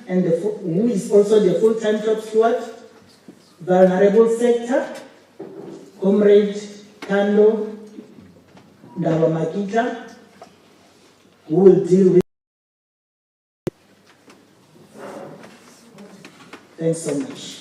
and who is also the full-time top steward, vulnerable sector, Comrade Tando Ndawamakita, who will deal with. Thanks so much.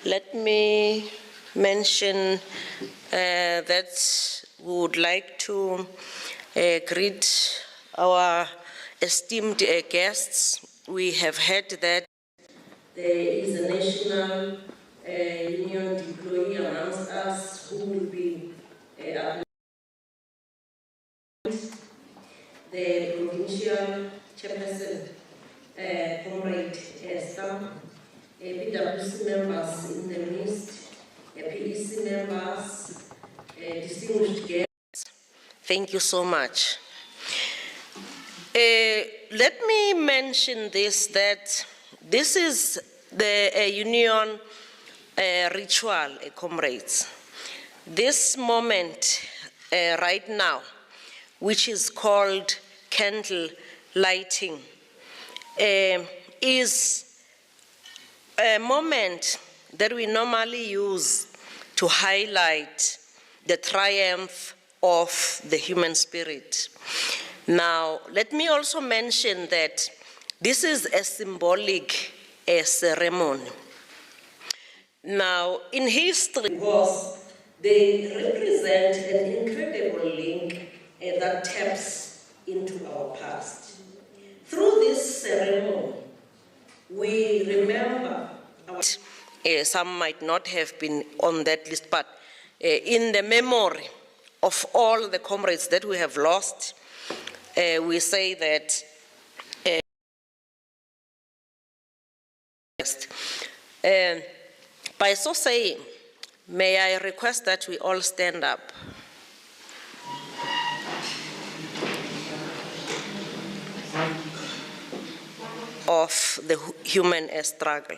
Let me mention that we would like to greet our esteemed guests. We have heard that there is a national union employee amongst us who will be the provincial chairperson, Comrade Sam, PWC members in the midst, PEC members, distinguished guests. Thank you so much. Let me mention this, that this is the union ritual, comrades. This moment right now, which is called candle lighting, is a moment that we normally use to highlight the triumph of the human spirit. Now, let me also mention that this is a symbolic ceremony. Now, in history, because they represent an incredible link that taps into our past. Through this ceremony, we remember some might not have been on that list, but in the memory of all the comrades that we have lost, we say that by so saying, may I request that we all stand up. Of the human struggle.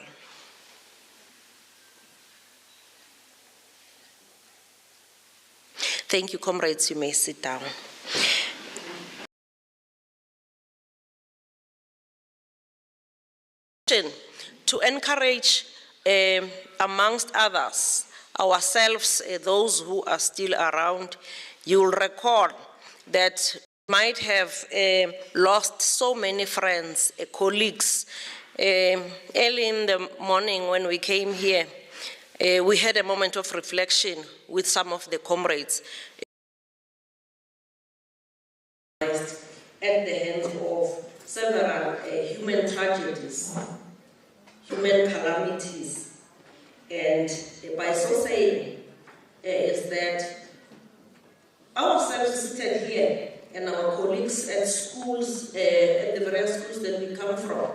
Thank you, comrades. You may sit down. To encourage, amongst others, ourselves, those who are still around, you will recall that might have lost so many friends, colleagues. Early in the morning when we came here, we had a moment of reflection with some of the comrades at the hands of several human tragedies, human calamities, and by so saying is that ourselves seated here and our colleagues at schools, at the various schools that we come from,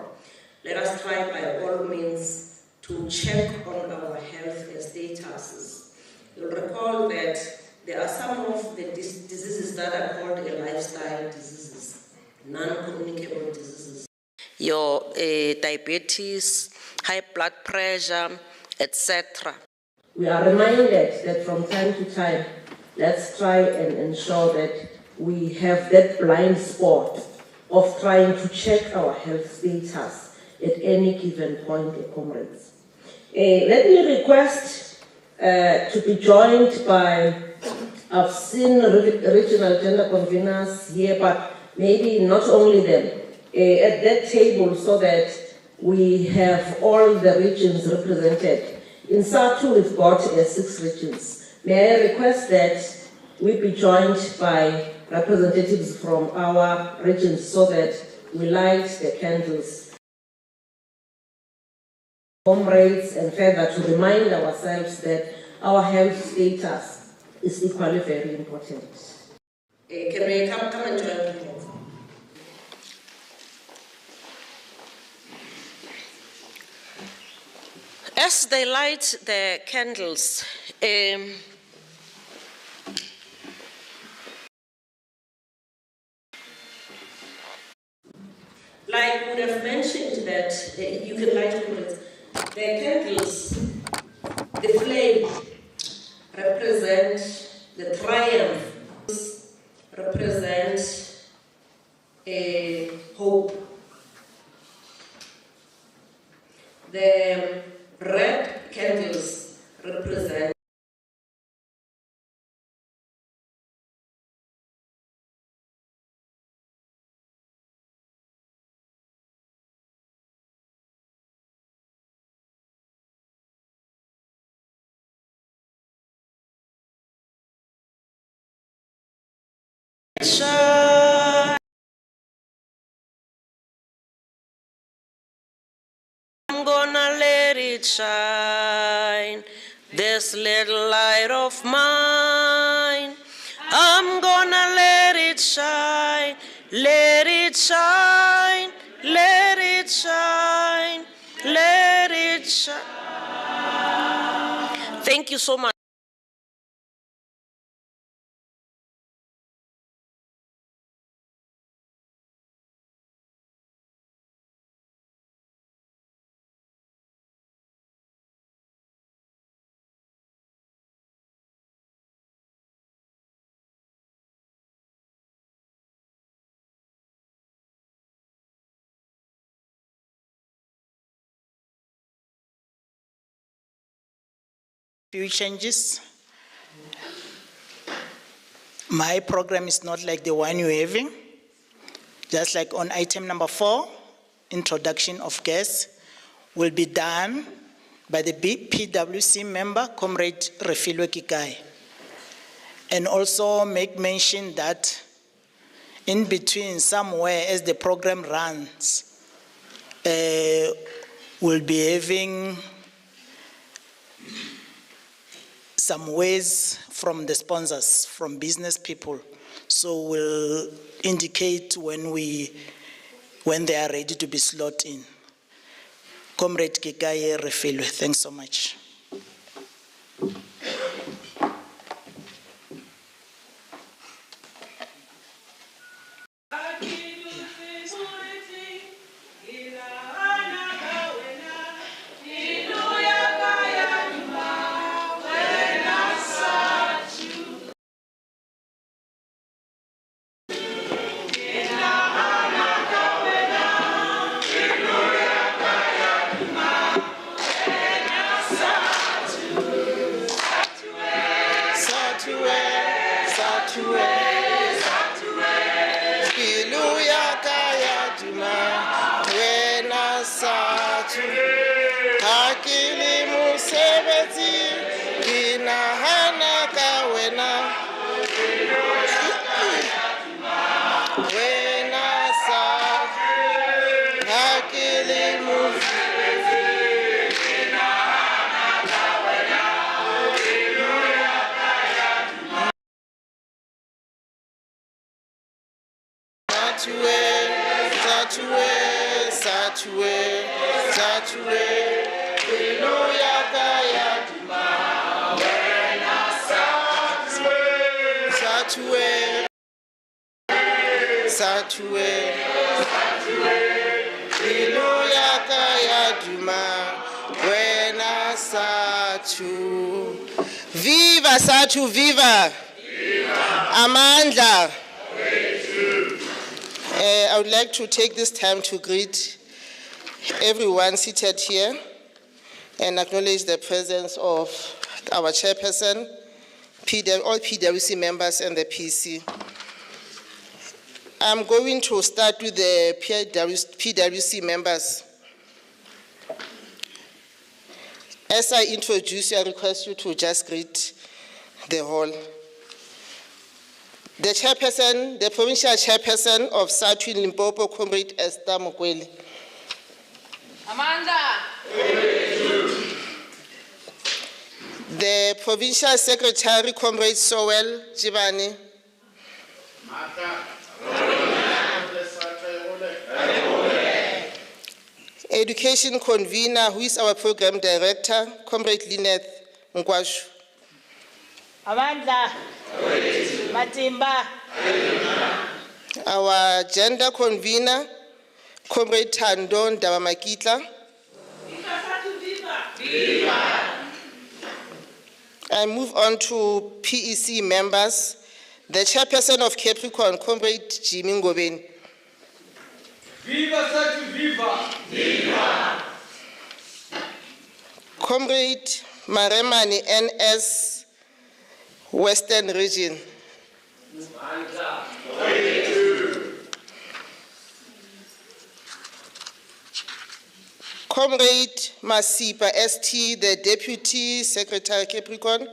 let us try by all means to check on our health statuses. You'll recall that there are some of the diseases that are called lifestyle diseases, non-communicable diseases. Your diabetes, high blood pressure, etc. We are reminded that from time to time, let's try and ensure that we have that blind spot of trying to check our health status at any given point, comrades. Let me request to be joined by, I've seen regional gender conveners here, but maybe not only them, at that table so that we have all the regions represented. In Sadtu, we've got 6 regions. May I request that we be joined by representatives from our regions so that we light the candles. Comrades, and further to remind ourselves that our health status is equally very important. Can we come and join me? As they light the candles, like would have mentioned that you can light candles. The candles, the flame, represent the triumph, represent hope. The red candles represent shine. I'm gonna let it shine. This little light of mine. I'm gonna let it shine. Let it shine. Let it shine. Let it shine. Thank you so much. Few changes. My program is not like the one you're having. Just like on item number 4, introduction of guests will be done by the PWC member, Comrade Refilwe Kikai. And also make mention that in between somewhere as the program runs, we'll be having some ways from the sponsors, from business people. So we'll indicate when they are ready to be slotted in. Comrade Kikaye Refilwe, thanks so much. Viva Sadtu, viva! Amandla! I would like to take this time to greet everyone seated here and acknowledge the presence of our chairperson, all PWC members and the PC. I'm going to start with the PWC members. As I introduce you, I request you to just greet the hall. The chairperson, the provincial chairperson of Sadtu Limpopo, Comrade Esther Mokweli. Amanda. The Provincial Secretary, Comrade Sowell Jibani. Education Convener, who is our Program Director, Comrade Lynette Nkwashu. Amandla. Matimba. Our Gender Convener, Comrade Tando Ndawamakitla. I move on to PEC members. The Chairperson of Capricorn, Comrade Jimmy Ngobeni. Viva Sadtu, viva! Viva! Comrade Maremani, NS, Western Region. Comrade Masipa, ST, the Deputy Secretary, Capricorn.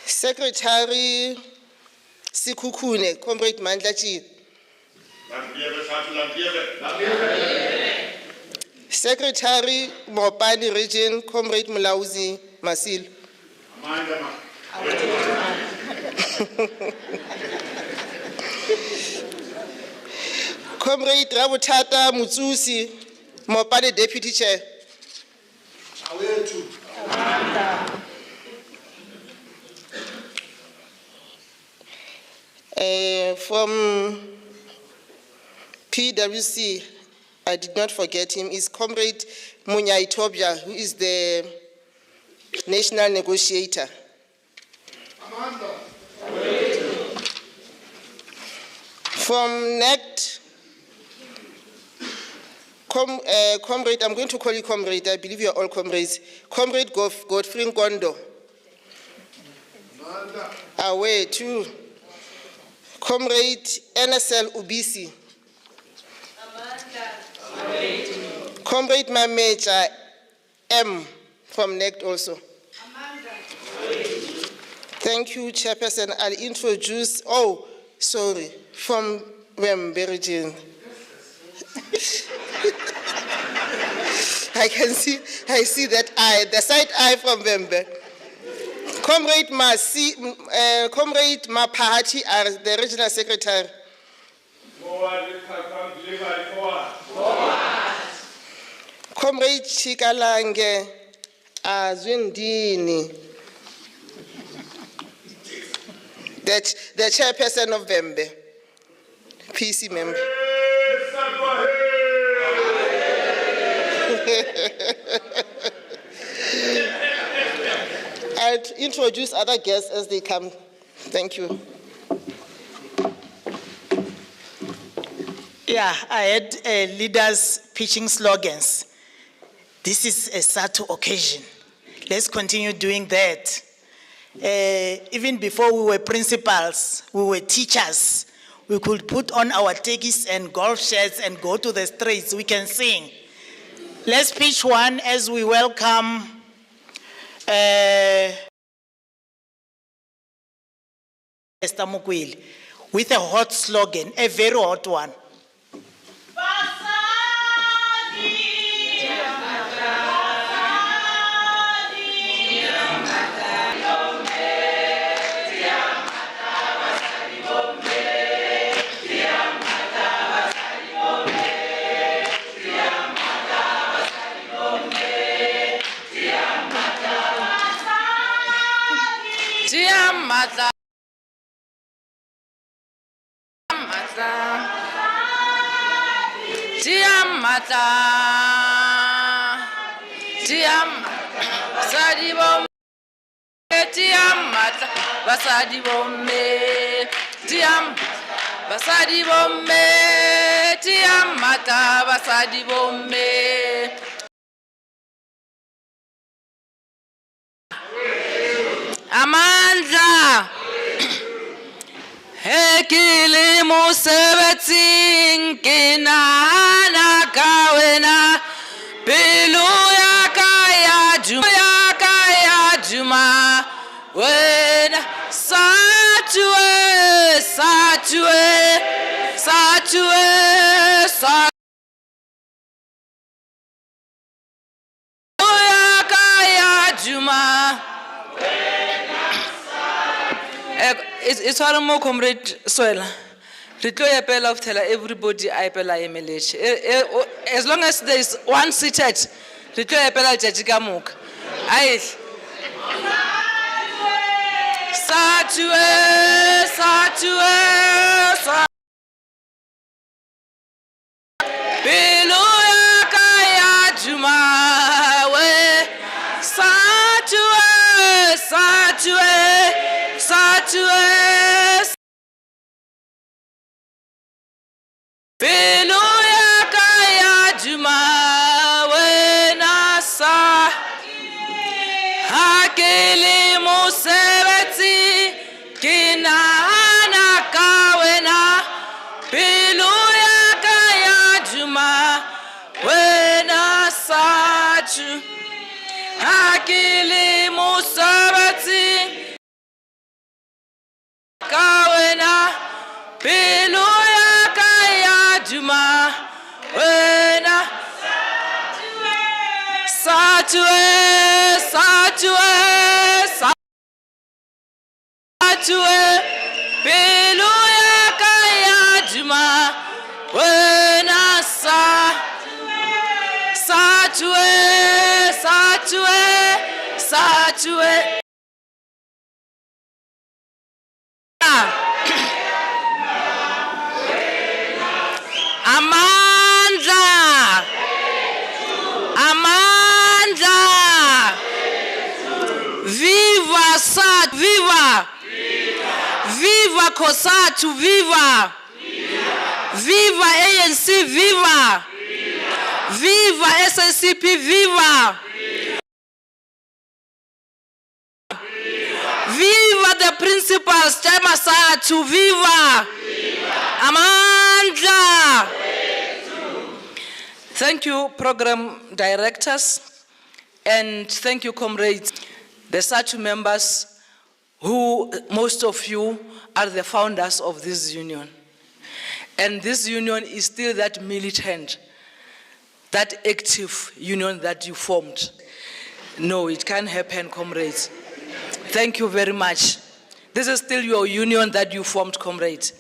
Secretary Sikukune, Comrade Mandlachi. Secretary Mopani Region, Comrade Mulauzi Masil. Comrade Rabutata Mutsusi, Mopani Deputy Chair. From PwC, I did not forget him, is Comrade Munyai Tobia, who is the National Negotiator. From NECT, Comrade, I'm going to call you Comrade, I believe you are all comrades. Comrade Godfrey Nkondo. Away too. Comrade NSL Ubisi. Comrade Mameja M from NECT also. Thank you, Chairperson. I'll introduce, from Wembe region. I see that eye, the side eye from Wembe. Comrade Mapahati, the Regional Secretary. Comrade Chikalange Azwindini, the Chairperson of Wembe, PC member. I'll introduce other guests as they come. Thank you. Yeah, I had leaders pitching slogans. This is a Sadtu occasion. Let's continue doing that. Even before we were principals, we were teachers. We could put on our techies and golf shirts and go to the streets. We can sing. Let's pitch one as we welcome Esther Mukwili with a hot slogan, a very hot one. Amandla Hekili Musebeting Kinana Kawena Pilu Yakaya Juma Wena Satue it's all more comrade Swela. Retlo epela of tell everybody I epela emelech. As long as there is one seated, retlo epela jajigamuk. Aye. Sadtu Satue. Beloya kaya jumawe. Satue. Beloya kaya jumawe nasa. Hakili musebeti kinana kawena. Beloya kaya jumawe nasa. Hakili musabati kawena Beloya kaya juma wena Satue Beloya kaya juma wena Satue Amandla Viva Sat Viva Kosatu Viva ANC Viva SSCP Viva the principals, Chama Sadtu, viva! Amandla! Thank you, program directors, and thank you, comrades, the Sadtu members, who most of you are the founders of this union. And this union is still that militant, that active union that you formed. No, it can't happen, comrades. Thank you very much. This is still your union that you formed, comrades.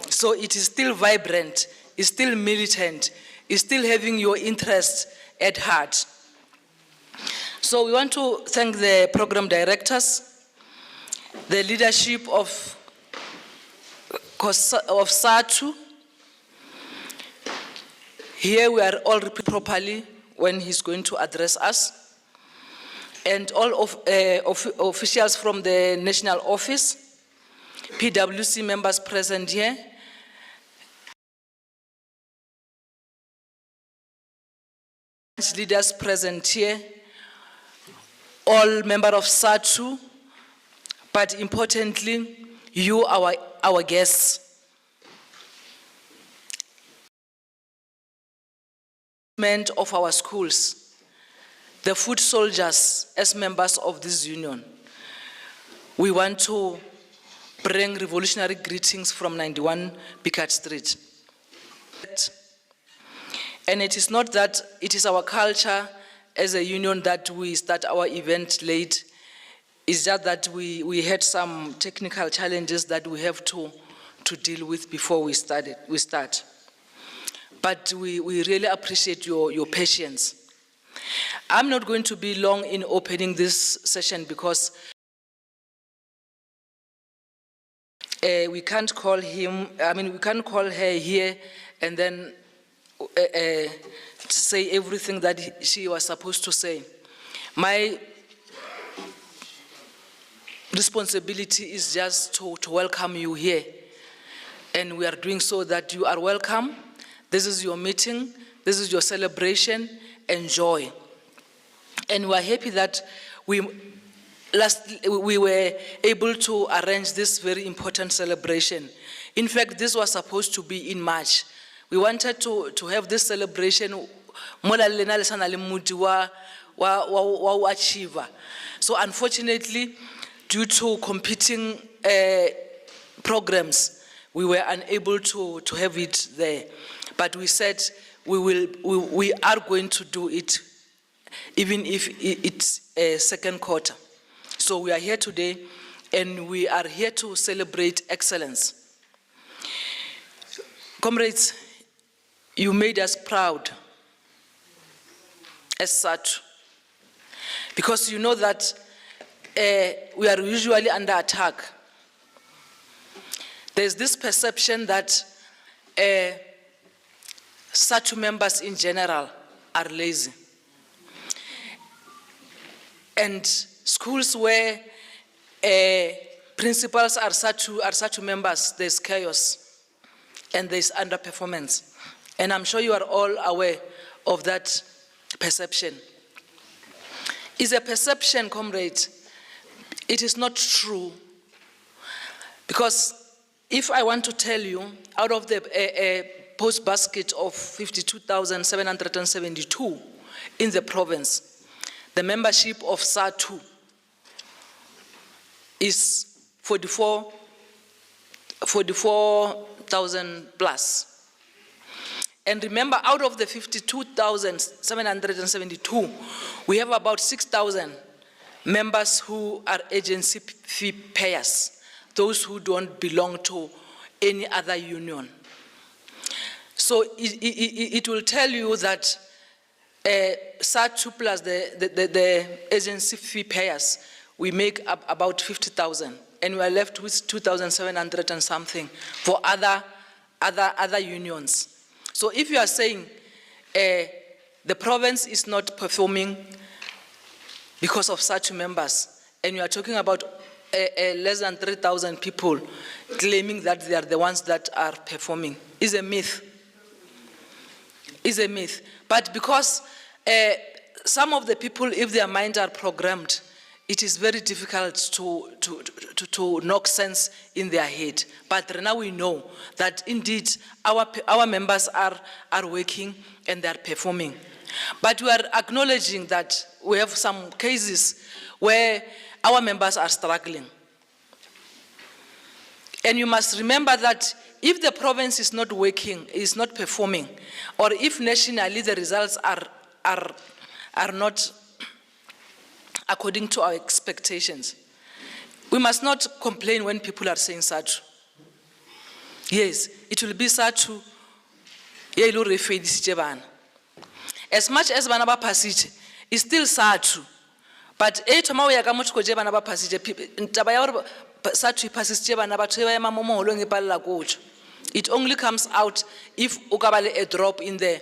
So it is still vibrant, it's still militant, it's still having your interests at heart. So we want to thank the program directors, the leadership of Sadtu. Here we are all properly when he's going to address us. And all of officials from the national office, PwC members present here, leaders present here, all members of Sadtu, but importantly, you, our guests. Of our schools, the foot soldiers as members of this union. We want to bring revolutionary greetings from 91 Picard Street. And it is not that it is our culture as a union that we start our event late. It's just that we had some technical challenges that we have to deal with before we start. But we really appreciate your patience. I'm not going to be long in opening this session because we can't call her here and then say everything that she was supposed to say. My responsibility is just to welcome you here. And we are doing so that you are welcome. This is your meeting, this is your celebration, enjoy. And we are happy that we were able to arrange this very important celebration. In fact, this was supposed to be in March. We wanted to have this celebration So unfortunately, due to competing programs, we were unable to have it there. But we said we are going to do it, even if it's a second quarter. So we are here today and we are here to celebrate excellence. Comrades, you made us proud as SADTU, because you know that we are usually under attack. There's this perception that SADTU members in general are lazy. And schools where principals are SADTU members, there's chaos and there's underperformance. And I'm sure you are all aware of that perception. It's a perception, comrade. It is not true. Because if I want to tell you, out of the post basket of 52,772 in the province, the membership of SADTU is 44,000 plus. And remember, out of the 52,772, we have about 6,000 members who are agency fee payers, those who don't belong to any other union. So it will tell you that SADTU plus the agency fee payers, we make up about 50,000, and we are left with 2,700 and something for other unions. So if you are saying the province is not performing because of SADTU members, and you are talking about less than 3,000 people claiming that they are the ones that are performing, is a myth. Is a myth. But because some of the people, if their minds are programmed, it is very difficult to knock sense in their head. But now we know that indeed our members are working and they are performing. But we are acknowledging that we have some cases where our members are struggling. And you must remember that if the province is not working, is not performing, or if nationally the results are not according to our expectations, we must not complain when people are saying SADTU. Yes, it will be SADTU. As much as bana ba passage is still SADTU, but it only comes out if ukabale a drop in the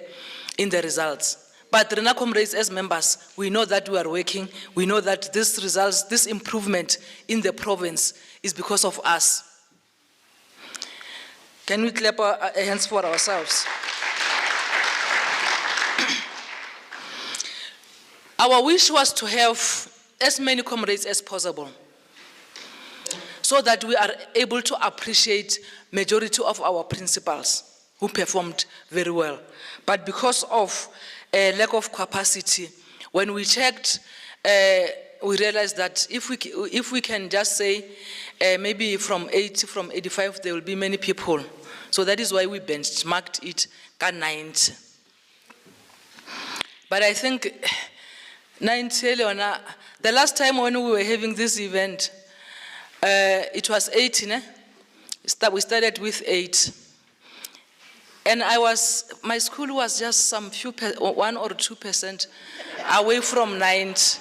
results. But Rena comrades, as members, we know that we are working. We know that this results, this improvement in the province is because of us. Can we clap our hands for ourselves? Our wish was to have as many comrades as possible, so that we are able to appreciate majority of our principals who performed very well. But because of a lack of capacity, when we checked, we realized that if we can just say maybe from 80, from 85, there will be many people. So that is why we benchmarked it at 90. But I think 90, Leona, the last time when we were having this event, it was 18. We started with 8. And my school was just some 1 or 2% away from 90.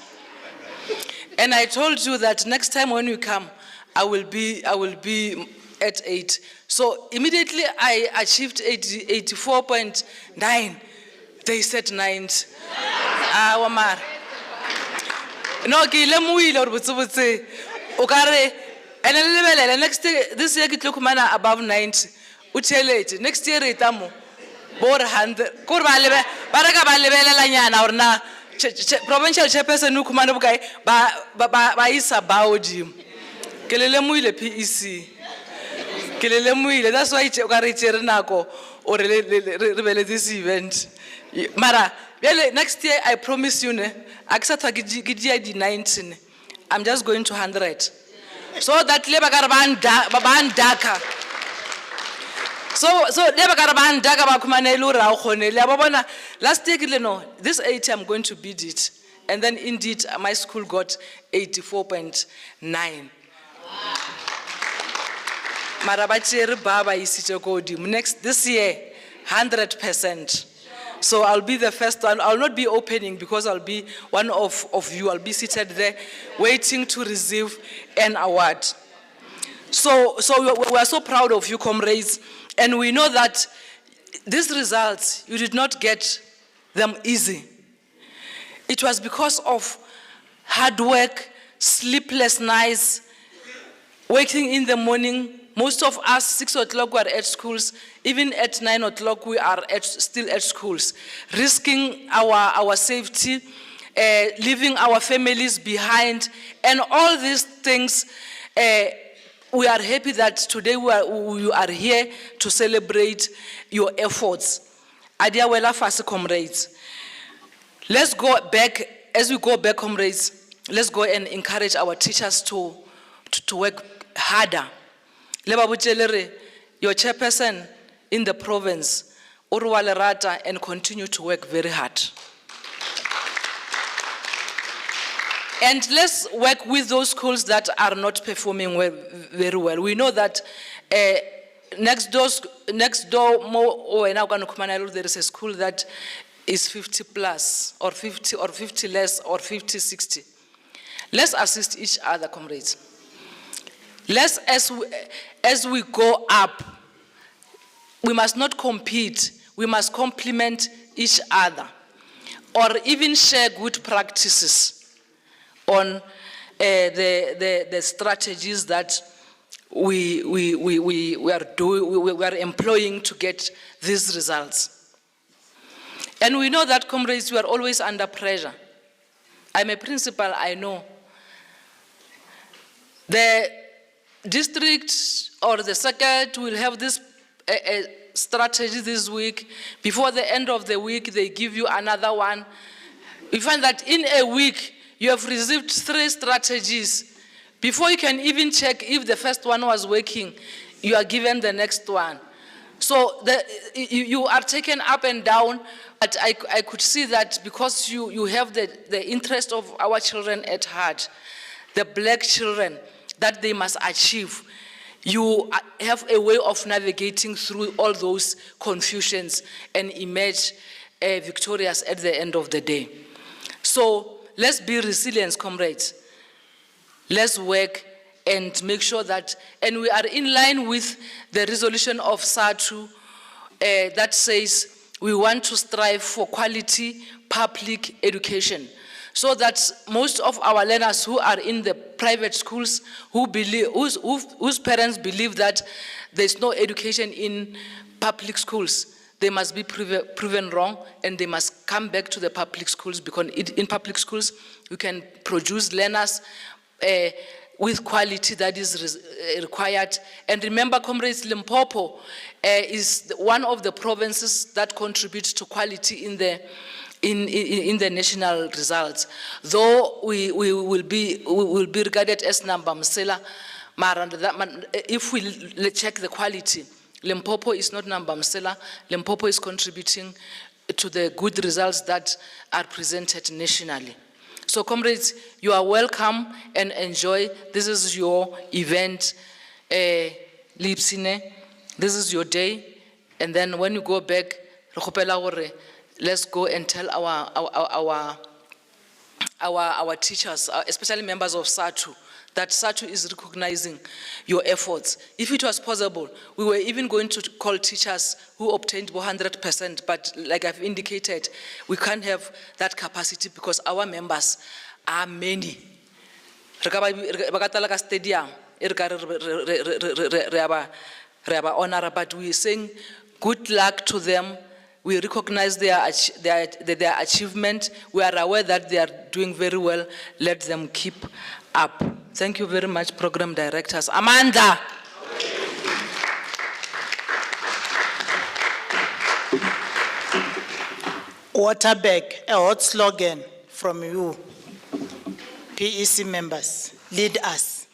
And I told you that next time when you come, I will be at 8. So immediately I achieved 84.9. They said 90. Wamar. No, and then next year, this year it look above 90. Next year itamo 400. Kurba baraka balebela nyana or na provincial chairperson nu kumana bukai ba isa baodim. Kelele muile PEC. Kelele muile. That's why ukaritere nako or this event. Mara, next year I promise you ne aksata gidi 19. I'm just going to 100. So that labor caravan daka. So labor caravan daka bakumanelu raukhone. Lababona last year this 80 I'm going to beat it. And then indeed my school got 84.9. Marabacheri Baba Isichokodi. Next, this year, 100%. So I'll be the first one. I'll not be opening because I'll be one of you. I'll be seated there waiting to receive an award. So we are so proud of you, comrades. And we know that these results, you did not get them easy. It was because of hard work, sleepless nights, waking in the morning. Most of us, 6 o'clock, we are at schools. Even at 9 o'clock, we are still at schools, risking our safety, leaving our families behind, and all these things. We are happy that today we are here to celebrate your efforts. Adiawela Fasi, comrades. Let's go back, as we go back, comrades, let's go and encourage our teachers to work harder. Leba Buchelere, your chairperson in the province, Urwale Rata, and continue to work very hard. And let's work with those schools that are not performing very well. We know that next door, there is a school that is 50 plus, or 50 less, or 50, 60. Let's assist each other, comrades. Let's, as we go up, we must not compete. We must complement each other, or even share good practices on the strategies that we are employing to get these results. And we know that, comrades, we are always under pressure. I'm a principal, I know. The district or the circuit will have this strategy this week. Before the end of the week, they give you another one. You find that in a week, you have received 3 strategies. Before you can even check if the first one was working, you are given the next one. So you are taken up and down, but I could see that because you have the interest of our children at heart, the black children, that they must achieve. You have a way of navigating through all those confusions and emerge victorious at the end of the day. So let's be resilient, comrades. Let's work and make sure that, and we are in line with the resolution of Sadtu that says we want to strive for quality public education, so that most of our learners who are in the private schools, whose parents believe that there's no education in public schools, they must be proven wrong, and they must come back to the public schools, because in public schools you can produce learners with quality that is required. And remember, comrades, Limpopo is one of the provinces that contributes to quality in the national results. Though we will be regarded as Namba Msela, if we check the quality, Limpopo is not Namba Msela. Limpopo is contributing to the good results that are presented nationally. So, comrades, you are welcome and enjoy. This is your event, Lipsine. This is your day. And then when you go back, let's go and tell our teachers, especially members of Sadtu, that Sadtu is recognizing your efforts. If it was possible, we were even going to call teachers who obtained 100%, but like I've indicated, we can't have that capacity because our members are many. But we're saying good luck to them. We recognize their achievement. We are aware that they are doing very well. Let them keep up. Thank you very much, program directors. Amanda. Waterberg, a hot slogan from you, PEC members. Lead us.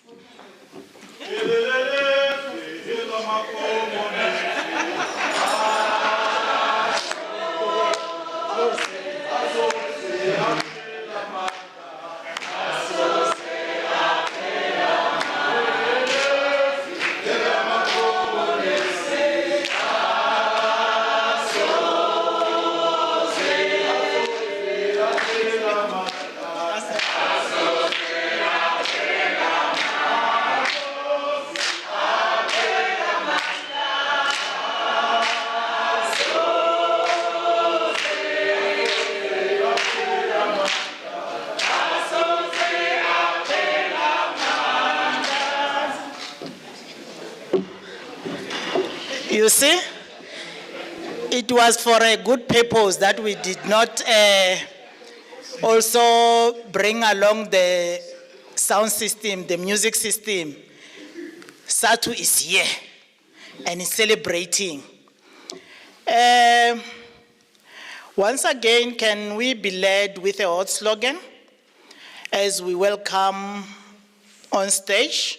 You see, it was for a good purpose that we did not also bring along the sound system, the music system. Sadtu is here and is celebrating. Once again, can we be led with a hot slogan as we welcome on stage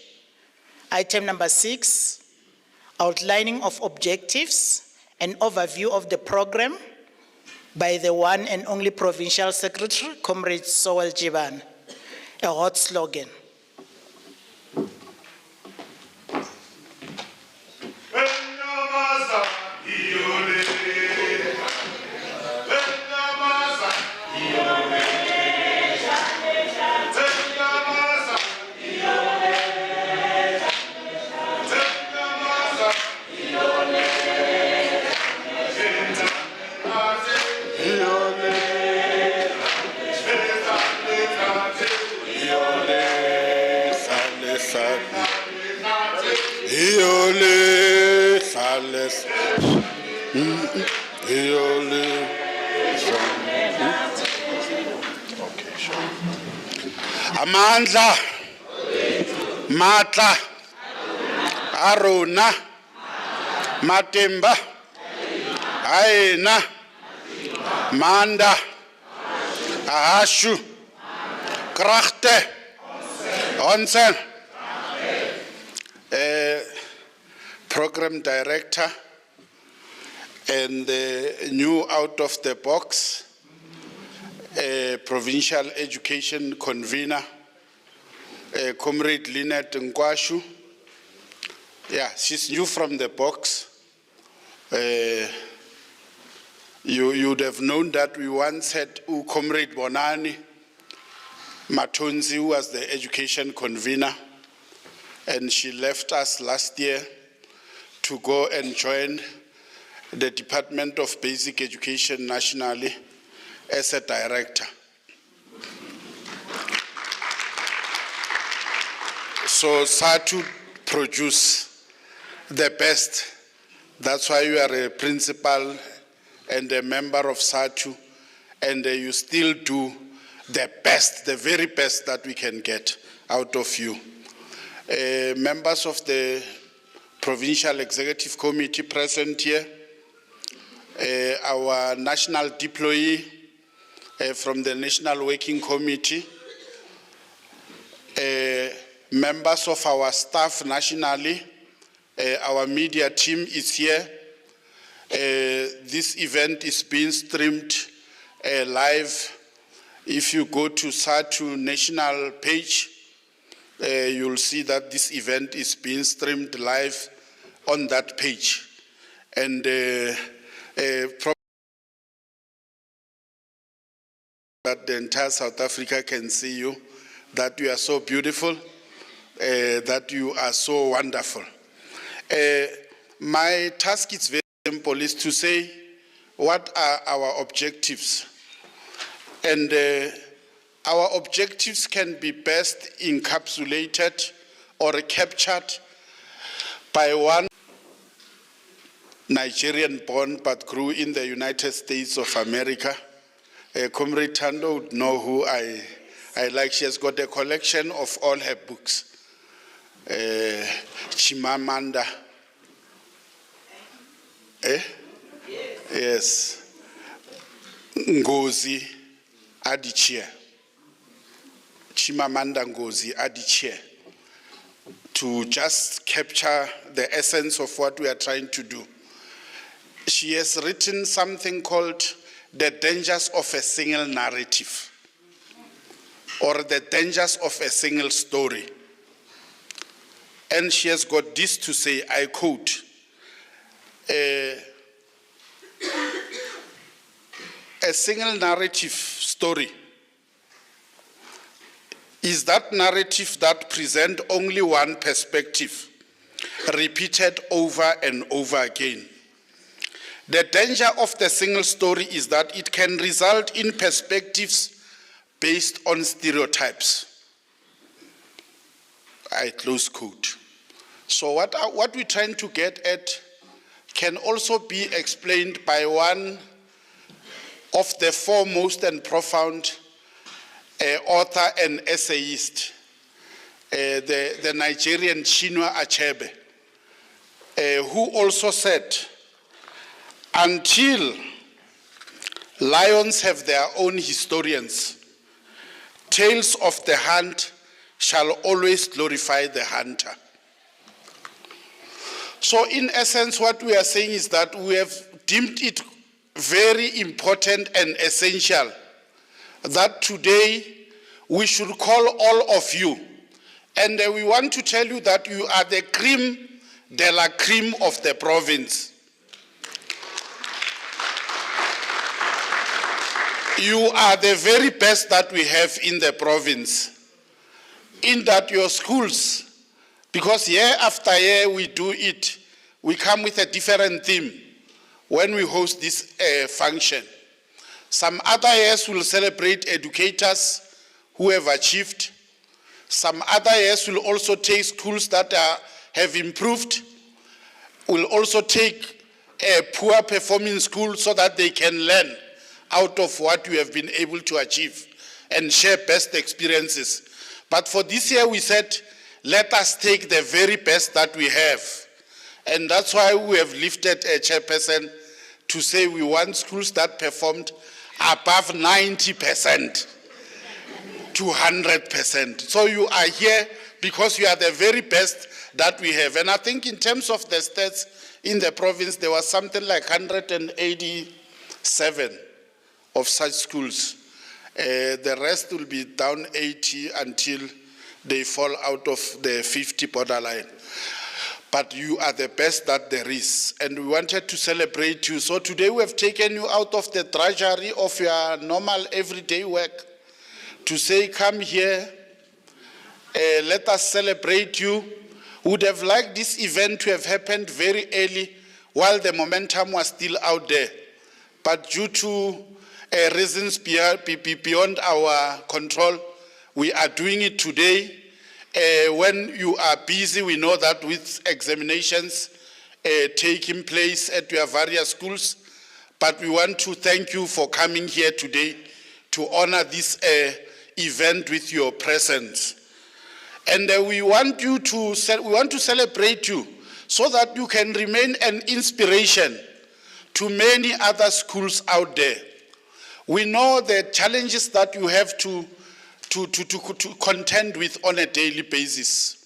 item number 6, outlining of objectives and overview of the program by the one and only Provincial Secretary, Comrade Sowell Jiban. A hot slogan. Amandla, Matla, Aruna, Matimba, Aina, Manda, Ahashu, Krachte, Onsen, Program Director, and the new out-of-the-box Provincial Education Convener, Comrade Lynette Nkwashu. Yeah, she's new from the box. You would have known that we once had Comrade Bonani Matunzi, who was the education convener, and she left us last year to go and join the Department of Basic Education nationally as a director. So Sadtu produce the best. That's why you are a principal and a member of Sadtu, and you still do the best, the very best that we can get out of you. Members of the Provincial Executive Committee present here, our national deployee from the National Working Committee, members of our staff nationally, our media team is here. This event is being streamed live. If you go to Sadtu national page, you'll see that this event is being streamed live on that page. And that the entire South Africa can see you, that you are so beautiful, that you are so wonderful. My task is very simple, is to say what are our objectives. And our objectives can be best encapsulated or captured by one Nigerian born but grew in the United States of America. Comrade Tando would know who I like. She has got a collection of all her books. Chimamanda. Yes. Ngozi Adichie. Chimamanda Ngozi Adichie. To just capture the essence of what we are trying to do. She has written something called The Dangers of a Single Narrative, or The Dangers of a Single Story. And she has got this to say, I quote, a single narrative story is that narrative that presents only one perspective, repeated over and over again. The danger of the single story is that it can result in perspectives based on stereotypes. I close quote. So what we're trying to get at, can also be explained by one of the foremost and profound author and essayist, the Nigerian Chinua Achebe, who also said, until lions have their own historians, tales of the hunt shall always glorify the hunter. So in essence, what we are saying is that we have deemed it very important and essential that today we should call all of you, and we want to tell you that you are the cream de la cream of the province. You are the very best that we have in the province, in that your schools, because year after year we do it, we come with a different theme when we host this function. Some other years will celebrate educators who have achieved. Some other years will also take schools that have improved. Will also take a poor performing school so that they can learn out of what you have been able to achieve and share best experiences. But for this year we said, let us take the very best that we have. And that's why we have lifted a chairperson to say we want schools that performed above 90% to 100%. So you are here because you are the very best that we have. And I think in terms of the stats in the province, there was something like 187 of such schools. The rest will be down 80 until they fall out of the 50 borderline. But you are the best that there is, and we wanted to celebrate you. So today we have taken you out of the drudgery of your normal everyday work to say, come here, let us celebrate you. Would have liked this event to have happened very early while the momentum was still out there. But due to reasons beyond our control, we are doing it today. When you are busy, we know that with examinations taking place at your various schools, but we want to thank you for coming here today to honor this event with your presence. And we want to celebrate you so that you can remain an inspiration to many other schools out there. We know the challenges that you have to contend with on a daily basis.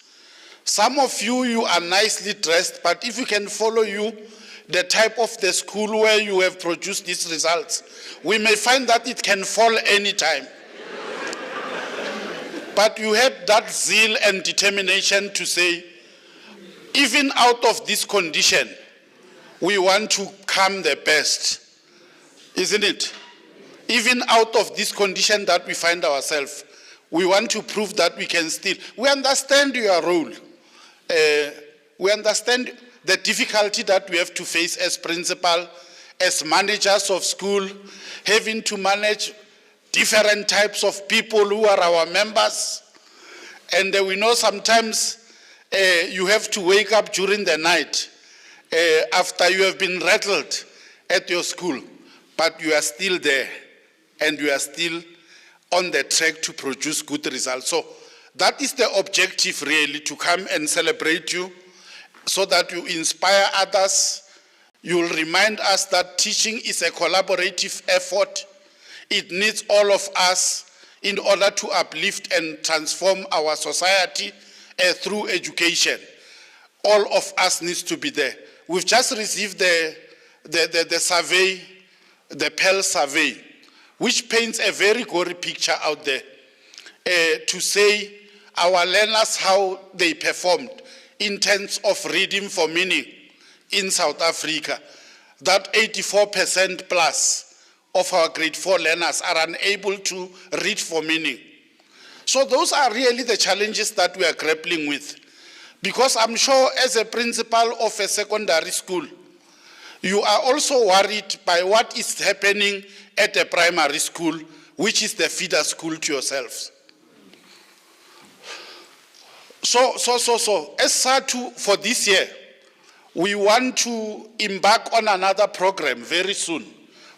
Some of you are nicely dressed, but if we can follow you, the type of the school where you have produced these results, we may find that it can fall anytime. But you have that zeal and determination to say, even out of this condition, we want to come the best, isn't it? Even out of this condition that we find ourselves, we want to prove that we can still. We understand your role. We understand the difficulty that we have to face as principal, as managers of school, having to manage different types of people who are our members. And we know sometimes you have to wake up during the night after you have been rattled at your school, but you are still there and you are still on the track to produce good results. So that is the objective really, to come and celebrate you so that you inspire others. You will remind us that teaching is a collaborative effort. It needs all of us in order to uplift and transform our society through education. All of us needs to be there. We've just received the survey, the Pearl survey, which paints a very gory picture out there to say our learners, how they performed in terms of reading for meaning in South Africa, that 84% plus of our grade 4 learners are unable to read for meaning. So those are really the challenges that we are grappling with. Because I'm sure as a principal of a secondary school, you are also worried by what is happening at a primary school, which is the feeder school to yourselves. So, as Sadtu for this year, we want to embark on another program very soon.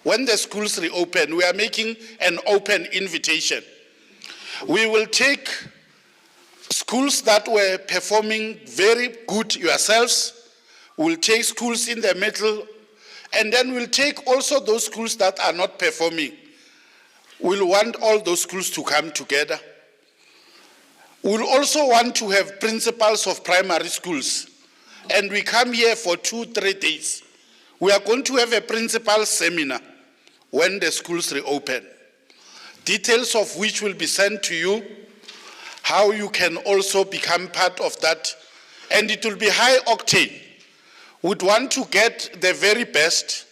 When the schools reopen, we are making an open invitation. We will take schools that were performing very good yourselves, we'll take schools in the middle, and then we'll take also those schools that are not performing. We'll want all those schools to come together. We'll also want to have principals of primary schools, and we come here for 2-3 days. We are going to have a principal seminar when the schools reopen, details of which will be sent to you, how you can also become part of that, and it will be high octane. We'd want to get the very best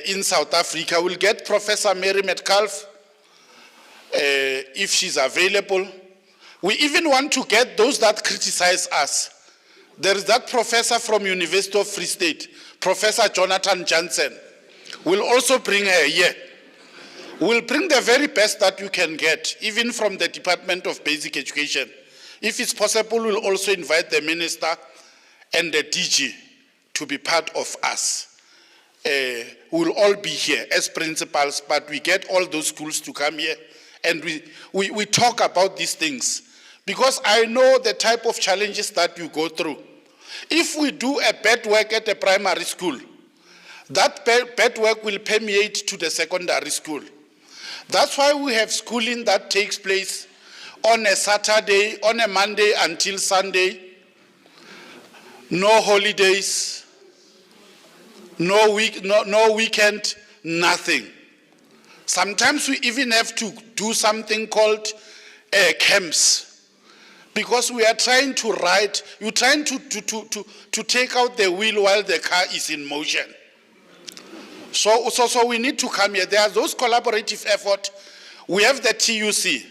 in South Africa. We'll get Professor Mary Metcalf, if she's available. We even want to get those that criticize us. There is that professor from University of Free State, Professor Jonathan Jansen. We'll also bring her here. We'll bring the very best that you can get, even from the Department of Basic Education. If it's possible, we'll also invite the minister and the DG to be part of us. We'll all be here as principals, but we get all those schools to come here and we talk about these things. Because I know the type of challenges that you go through. If we do a bad work at the primary school, that bad work will permeate to the secondary school. That's why we have schooling that takes place on a Saturday, on a Monday until Sunday. No holidays, no weekend, nothing. Sometimes we even have to do something called camps. Because we are trying to ride, you're trying to take out the wheel while the car is in motion. So we need to come here. There are those collaborative efforts. We have the TUC,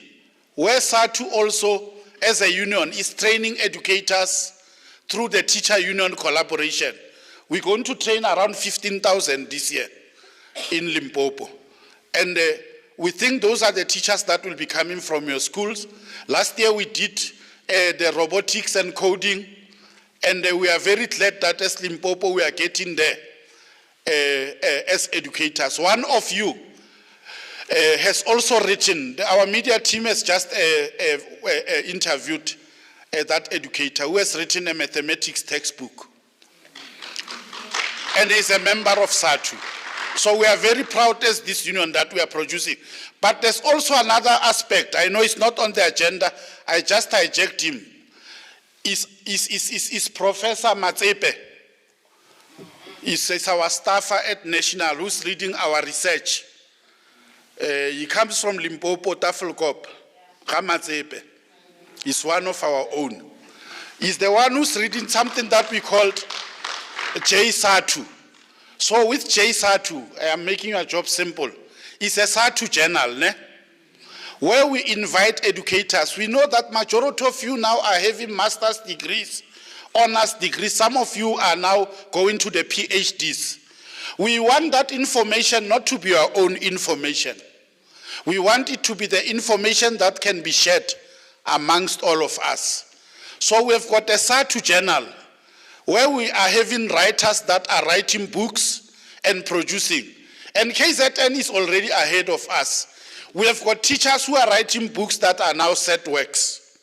where SATU also, as a union, is training educators through the teacher union collaboration. We're going to train around 15,000 this year in Limpopo. And we think those are the teachers that will be coming from your schools. Last year we did the robotics and coding, and we are very glad that as Limpopo we are getting there as educators. One of you has also written, our media team has just interviewed that educator who has written a mathematics textbook and is a member of SATU. So we are very proud as this union that we are producing. But there's also another aspect. I know it's not on the agenda. I just hijacked him. Is Professor Matsepe. He's our staffer at National who's reading our research. He comes from Limpopo, Tafelkop. Matsepe. He's one of our own. He's the one who's reading something that we called J-SATU. So with J-SATU, I am making your job simple. It's a SATU journal, where we invite educators. We know that majority of you now are having master's degrees, honors degrees. Some of you are now going to the PhDs. We want that information not to be our own information. We want it to be the information that can be shared amongst all of us. So we've got a SATU journal, where we are having writers that are writing books and producing. And KZN is already ahead of us. We have got teachers who are writing books that are now set works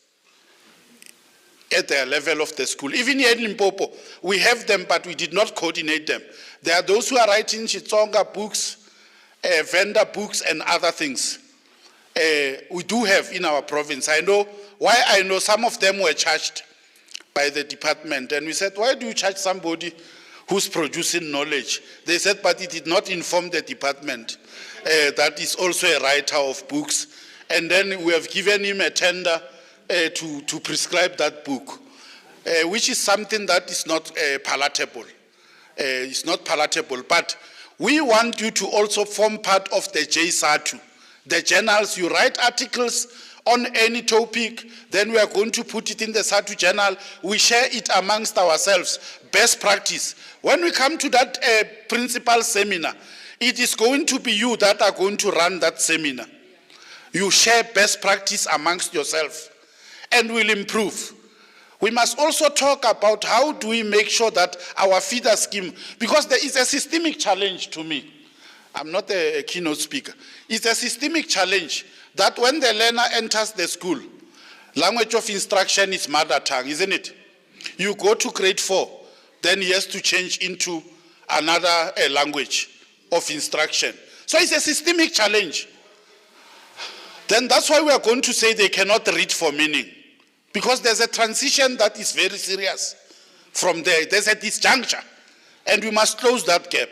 at the level of the school. Even here in Limpopo, we have them, but we did not coordinate them. There are those who are writing Chitsonga books, vendor books, and other things. We do have in our province. I know some of them were charged by the department, and we said, why do you charge somebody who's producing knowledge? They said, but it did not inform the department that is also a writer of books, and then we have given him a tender to prescribe that book, which is something that is not palatable. It's not palatable, but we want you to also form part of the J-SATU. The journals, you write articles on any topic, then we are going to put it in the SATU journal. We share it amongst ourselves, best practice. When we come to that principal seminar, it is going to be you that are going to run that seminar. You share best practice amongst yourself and will improve. We must also talk about how do we make sure that our feeder scheme, because there is a systemic challenge to me. I'm not a keynote speaker. It's a systemic challenge that when the learner enters the school, language of instruction is mother tongue, isn't it? You go to grade 4, then he has to change into another language of instruction. So it's a systemic challenge. Then that's why we are going to say they cannot read for meaning. Because there's a transition that is very serious from there. There's a disjuncture. And we must close that gap.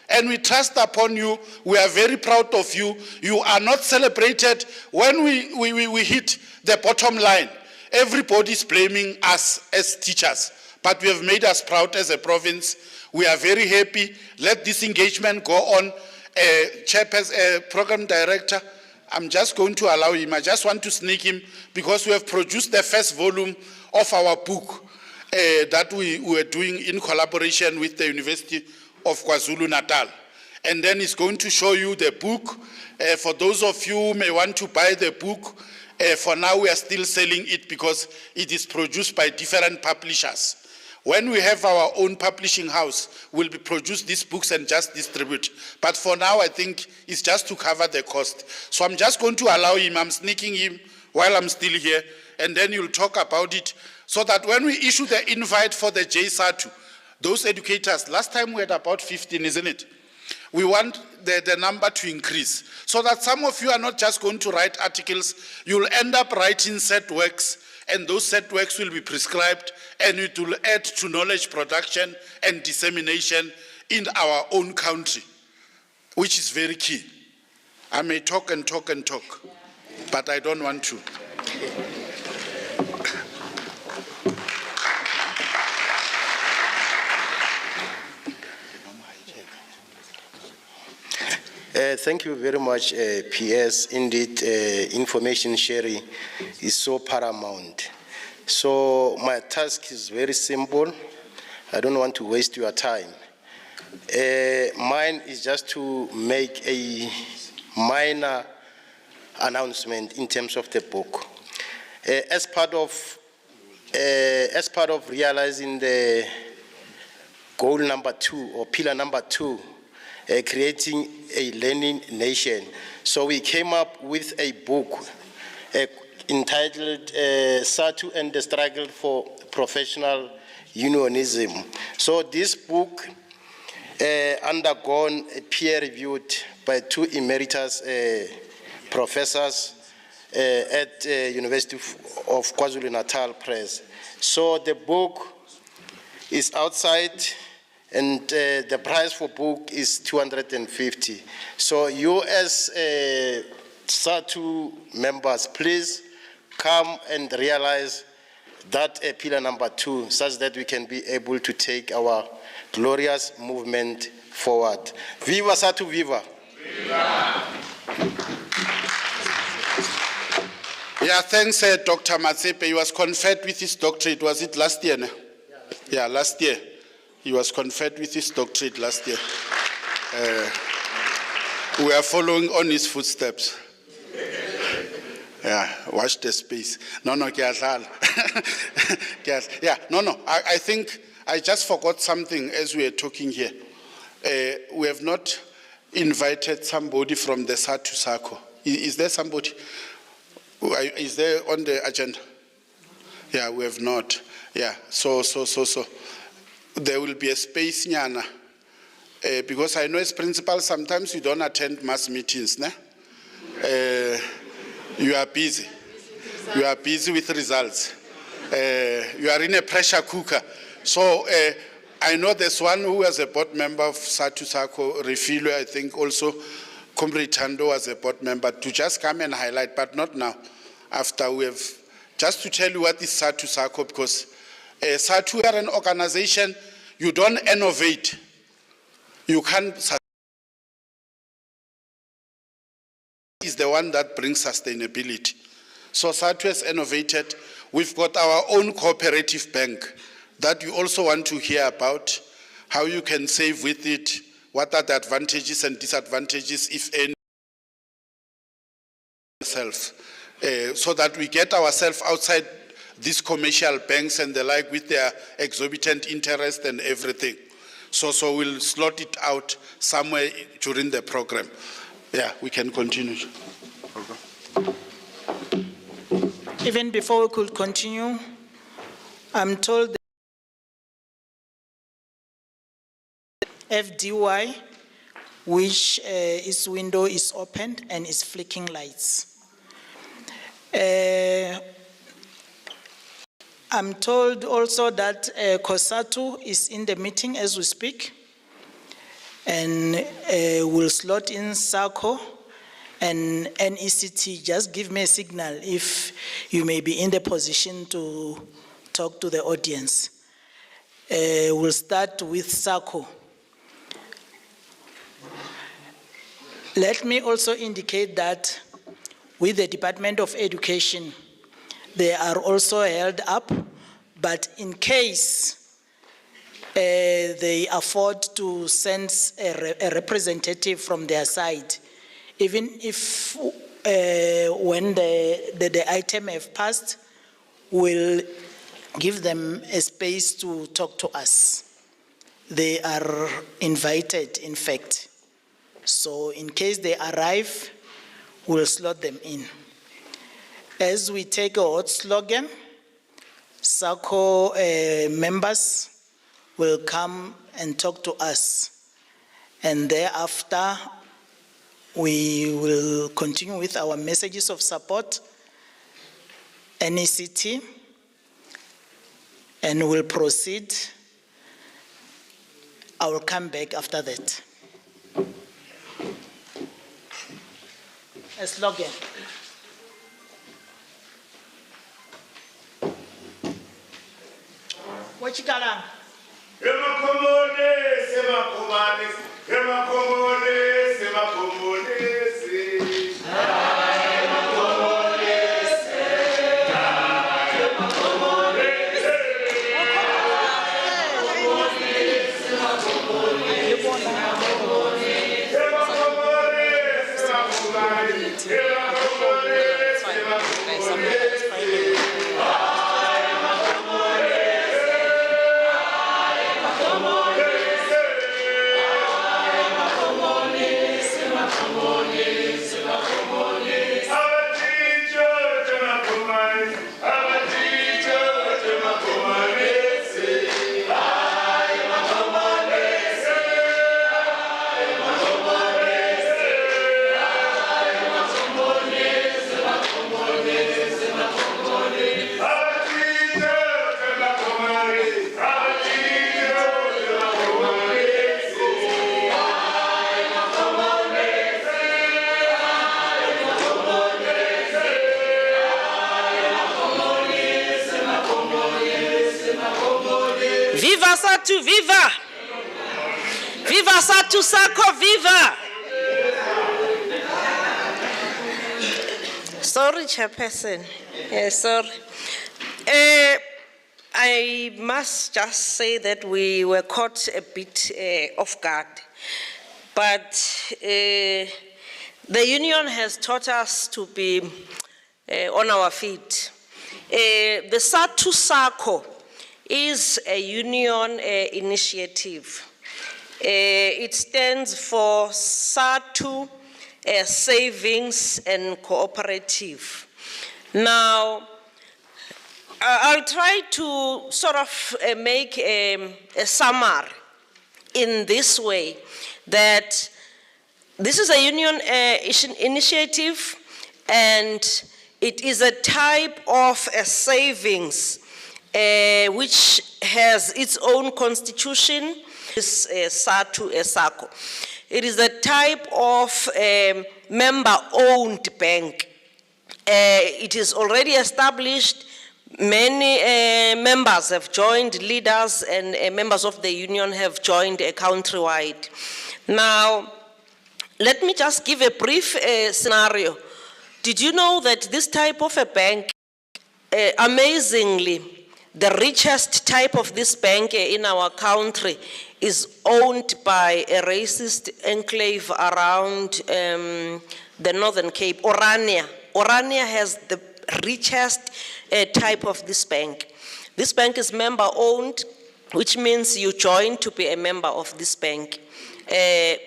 And we trust upon you. We are very proud of you. You are not celebrated. When we hit the bottom line, everybody's blaming us as teachers. But we have made us proud as a province. We are very happy. Let this engagement go on. Chairperson, program director, I'm just going to allow him. I just want to sneak him because we have produced the first volume of our book that we were doing in collaboration with the University of KwaZulu-Natal. And then it's going to show you the book. For those of you who may want to buy the book, for now we are still selling it because it is produced by different publishers. When we have our own publishing house, we'll produce these books and just distribute. But for now, I think it's just to cover the cost. So I'm just going to allow him, I'm sneaking him while I'm still here, and then you'll talk about it, so that when we issue the invite for the JSATU, those educators, last time we had about 15, isn't it? We want the number to increase, so that some of you are not just going to write articles, you'll end up writing set works, and those set works will be prescribed, and it will add to knowledge production and dissemination in our own country, which is very key. I may talk and talk and talk, but I don't want to. Thank you very much, PS. Indeed, information sharing is so paramount. So my task is very simple. I don't want to waste your time. Mine is just to make a minor announcement in terms of the book. As part of realizing the goal number 2 or pillar number 2, creating a learning nation. So we came up with a book entitled Sadtu and the Struggle for Professional Unionism. So this book undergone peer reviewed by 2 emeritus professors at University of KwaZulu-Natal Press. So the book is outside, and the price for book is 250. So you as Sadtu members, please come and realize that pillar number 2, such that we can be able to take our glorious movement forward. Viva Sadtu, viva! Viva! Yeah, thanks, Dr. Matsepe. He was conferred with his doctorate. Was it last year? No? Yeah, last year. He was conferred with his doctorate last year. We are following on his footsteps. Yeah, watch the space. No, yeah, no. I think I just forgot something as we are talking here. We have not invited somebody from the Sadtu Sako. Is there somebody? Is there on the agenda? Yeah, we have not. Yeah, so. There will be a space, Nyana, because I know as principal, sometimes you don't attend mass meetings, ne? You are busy. You are busy with results. You are in a pressure cooker. So I know there's one who was a board member of Sadtu Sako, Refilo, I think also Comrade Tando was a board member, to just come and highlight, but not now. After we have, just to tell you what is Sadtu Sako, because Sadtu are an organization, you don't innovate. You can't. Is the one that brings sustainability. So Sadtu has innovated. We've got our own cooperative bank that you also want to hear about, how you can save with it, what are the advantages and disadvantages, if any, so that we get ourselves outside these commercial banks and the like with their exorbitant interest and everything. So we'll slot it out somewhere during the program. Yeah, we can continue. Even before we could continue, I'm told that FDY, which its window is opened and is flicking lights. I'm told also that COSATU is in the meeting as we speak, and will slot in SACO and NECT. Just give me a signal if you may be in the position to talk to the audience. We'll start with SACO. Let me also indicate that with the Department of Education, they are also held up, but in case they afford to send a representative from their side, even if when the item have passed, we'll give them a space to talk to us. They are invited, in fact. So in case they arrive, we'll slot them in. As we take a hot slogan, SACO members will come and talk to us. And thereafter, we will continue with our messages of support, NECT, and we'll proceed. I will come back after that. A slogan. What you got on? Viva Sadtu, viva! Viva Sadtu SACO, viva! Sorry, Chairperson. Sorry. I must just say that we were caught a bit off guard. But the union has taught us to be on our feet. The Sadtu SACO is a union initiative. It stands for Sadtu Savings and Cooperative. Now, I'll try to sort of make a summary in this way, that this is a union initiative, and it is a type of a savings which has its own constitution. This Sadtu SACO. It is a type of member-owned bank. It is already established. Many members have joined, leaders and members of the union have joined countrywide. Now, let me just give a brief scenario. Did you know that this type of a bank, amazingly, the richest type of this bank in our country is owned by a racist enclave around the Northern Cape, Orania. Orania has the richest type of this bank. This bank is member-owned, which means you join to be a member of this bank.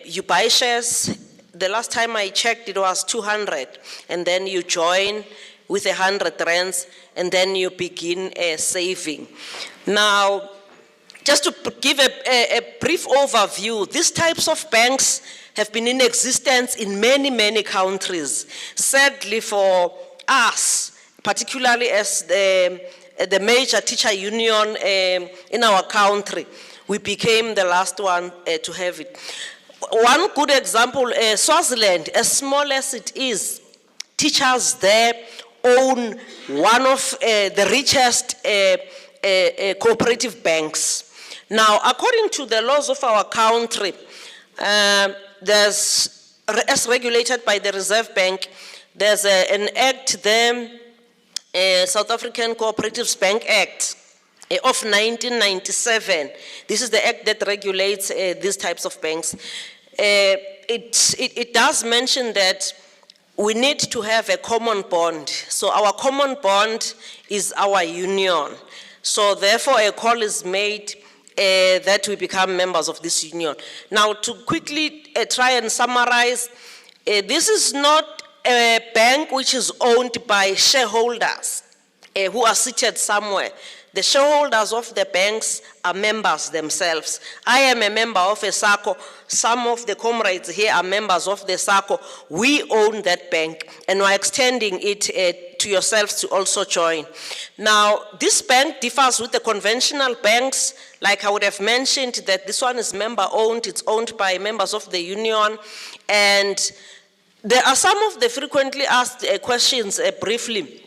You buy shares. The last time I checked, it was 200, and then you join with 100 rands, and then you begin saving. Now, just to give a brief overview, these types of banks have been in existence in many, many countries. Sadly for us, particularly as the major teacher union in our country, we became the last one to have it. One good example, Swaziland, as small as it is, teachers there own one of the richest cooperative banks. Now, according to the laws of our country, there's, as regulated by the Reserve Bank, there's an act there, South African Cooperatives Bank Act of 1997. This is the act that regulates these types of banks. It does mention that we need to have a common bond. So our common bond is our union. So therefore a call is made that we become members of this union. Now to quickly try and summarize, this is not a bank which is owned by shareholders who are seated somewhere. The shareholders of the banks are members themselves. I am a member of a SACCO. Some of the comrades here are members of the SACCO. We own that bank, and we're extending it to yourselves to also join. Now, this bank differs with the conventional banks. Like I would have mentioned that this one is member-owned. It's owned by members of the union. And there are some of the frequently asked questions briefly.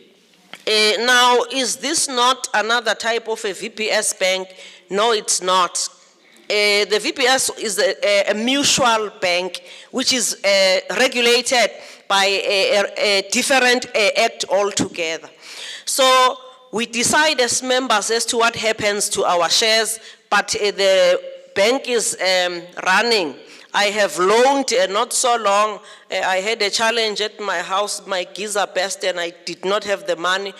Now, is this not another type of a VPS bank? No, it's not. The VPS is a mutual bank which is regulated by a different act altogether. So we decide as members as to what happens to our shares, but the bank is running. I have loaned not so long. I had a challenge at my house, my geyser burst, and I did not have the money.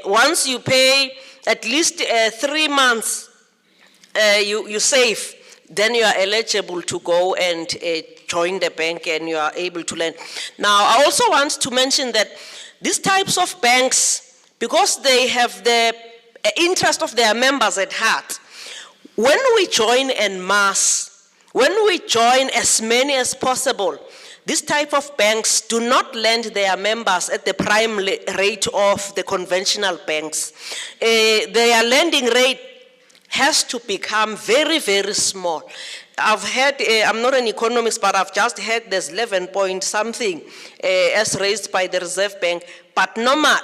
Once you pay at least 3 months, you save, then you are eligible to go and join the bank and you are able to lend. Now, I also want to mention that these types of banks, because they have the interest of their members at heart, when we join en masse, when we join as many as possible, this type of banks do not lend their members at the prime rate of the conventional banks. Their lending rate has to become very, very small. I've heard, I'm not an economist, but I've just heard there's 11 point something as raised by the Reserve Bank, but normal.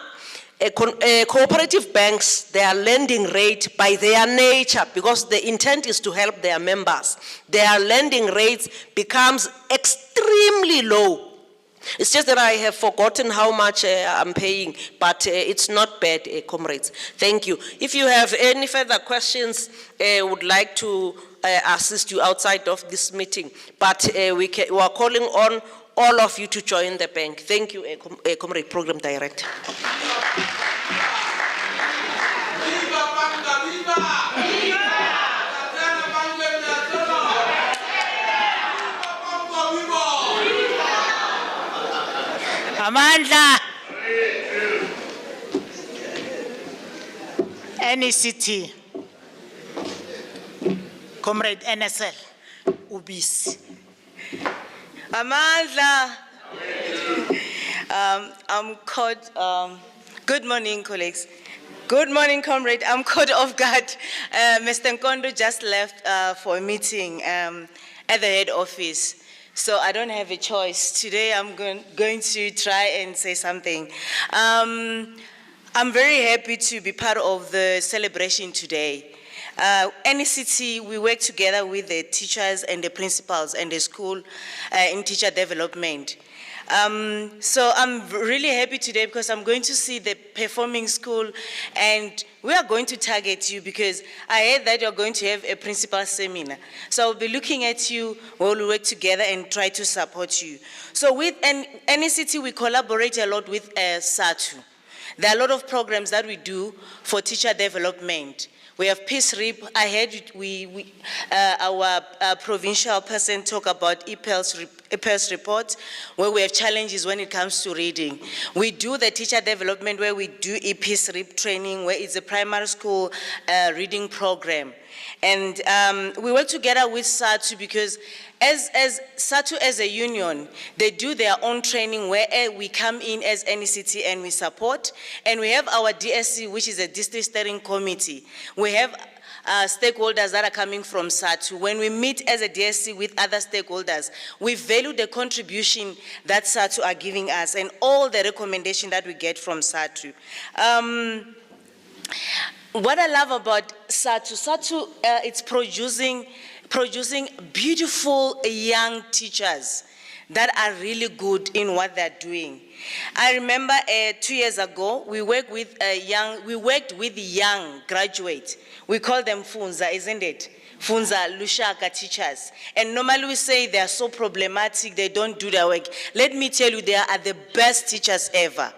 Cooperative banks, their lending rate by their nature, because the intent is to help their members, their lending rates becomes extremely low. It's just that I have forgotten how much I'm paying, but it's not bad, comrades. Thank you. If you have any further questions, would like to assist you outside of this meeting, but we are calling on all of you to join the bank. Thank you, Comrade Program Director. Amandla. NECT. Comrade NSL. Ubisi. Amandla. I'm caught. Good morning, colleagues. Good morning, comrade. I'm caught off guard. Mr. Nkondo just left for a meeting at the head office, so I don't have a choice. Today I'm going to try and say something. I'm very happy to be part of the celebration today. NECT, we work together with the teachers and the principals and the school in teacher development. So I'm really happy today because I'm going to see the performing school, and we are going to target you because I heard that you're going to have a principal seminar. So I'll be looking at you while we work together and try to support you. So with NECT, we collaborate a lot with Sadtu. There are a lot of programs that we do for teacher development. We have Peace RIP. I heard our provincial person talk about EPEL's report, where we have challenges when it comes to reading. We do the teacher development where we do Peace RIP training, where it's a primary school reading program. And we work together with Sadtu because as Sadtu as a union, they do their own training where we come in as NECT and we support. And we have our DSC, which is a district steering committee. We have stakeholders that are coming from Sadtu. When we meet as a DSC with other stakeholders, we value the contribution that Sadtu are giving us and all the recommendation that we get from Sadtu. What I love about Sadtu, it's producing beautiful young teachers that are really good in what they're doing. I remember 2 years ago, we worked with young graduates. We call them Funza, isn't it? Funza Lushaka teachers. And normally we say they are so problematic, they don't do their work. Let me tell you, they are the best teachers ever.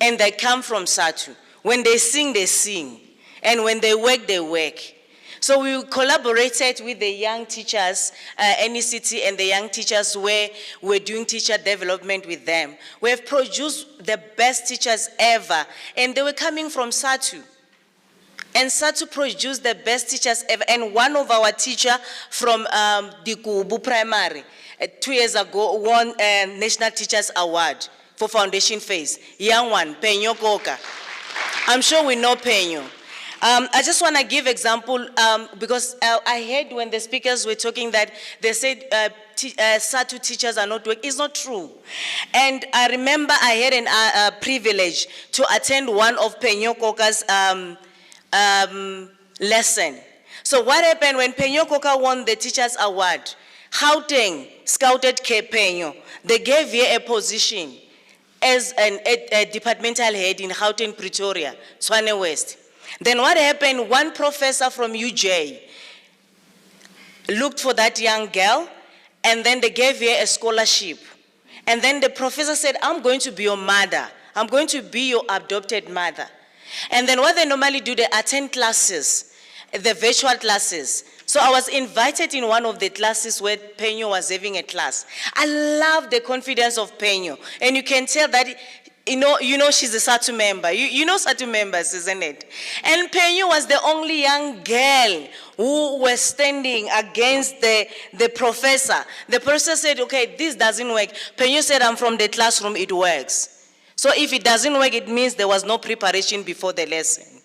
And they come from Sadtu. When they sing, they sing. And when they work, they work. So we collaborated with the young teachers, NECT and the young teachers where we're doing teacher development with them. We have produced the best teachers ever, and they were coming from Sadtu. And Sadtu produced the best teachers ever. And one of our teachers from Dikubu Primary, 2 years ago, won a National Teachers Award for foundation phase. Young one, Penyo Koka. I'm sure we know Penyo. I just want to give example because I heard when the speakers were talking that they said Sadtu teachers are not working. It's not true. And I remember I had a privilege to attend one of Penyo Koka's lesson. So what happened when Penyo Koka won the Teachers Award? Gauteng scouted K Penyo. They gave her a position as a departmental head in Gauteng, Pretoria, Tshwane West. Then what happened, one professor from UJ looked for that young girl, and then they gave her a scholarship. And then the professor said, I'm going to be your mother. I'm going to be your adopted mother. And then what they normally do, they attend classes, the virtual classes. So I was invited in one of the classes where Penyo was having a class. I love the confidence of Penyo. And you can tell that, you know she's a Sadtu member. You know Sadtu members, isn't it? And Penyo was the only young girl who was standing against the professor. The professor said, okay, this doesn't work. Penyo said, I'm from the classroom, it works. So if it doesn't work, it means there was no preparation before the lesson.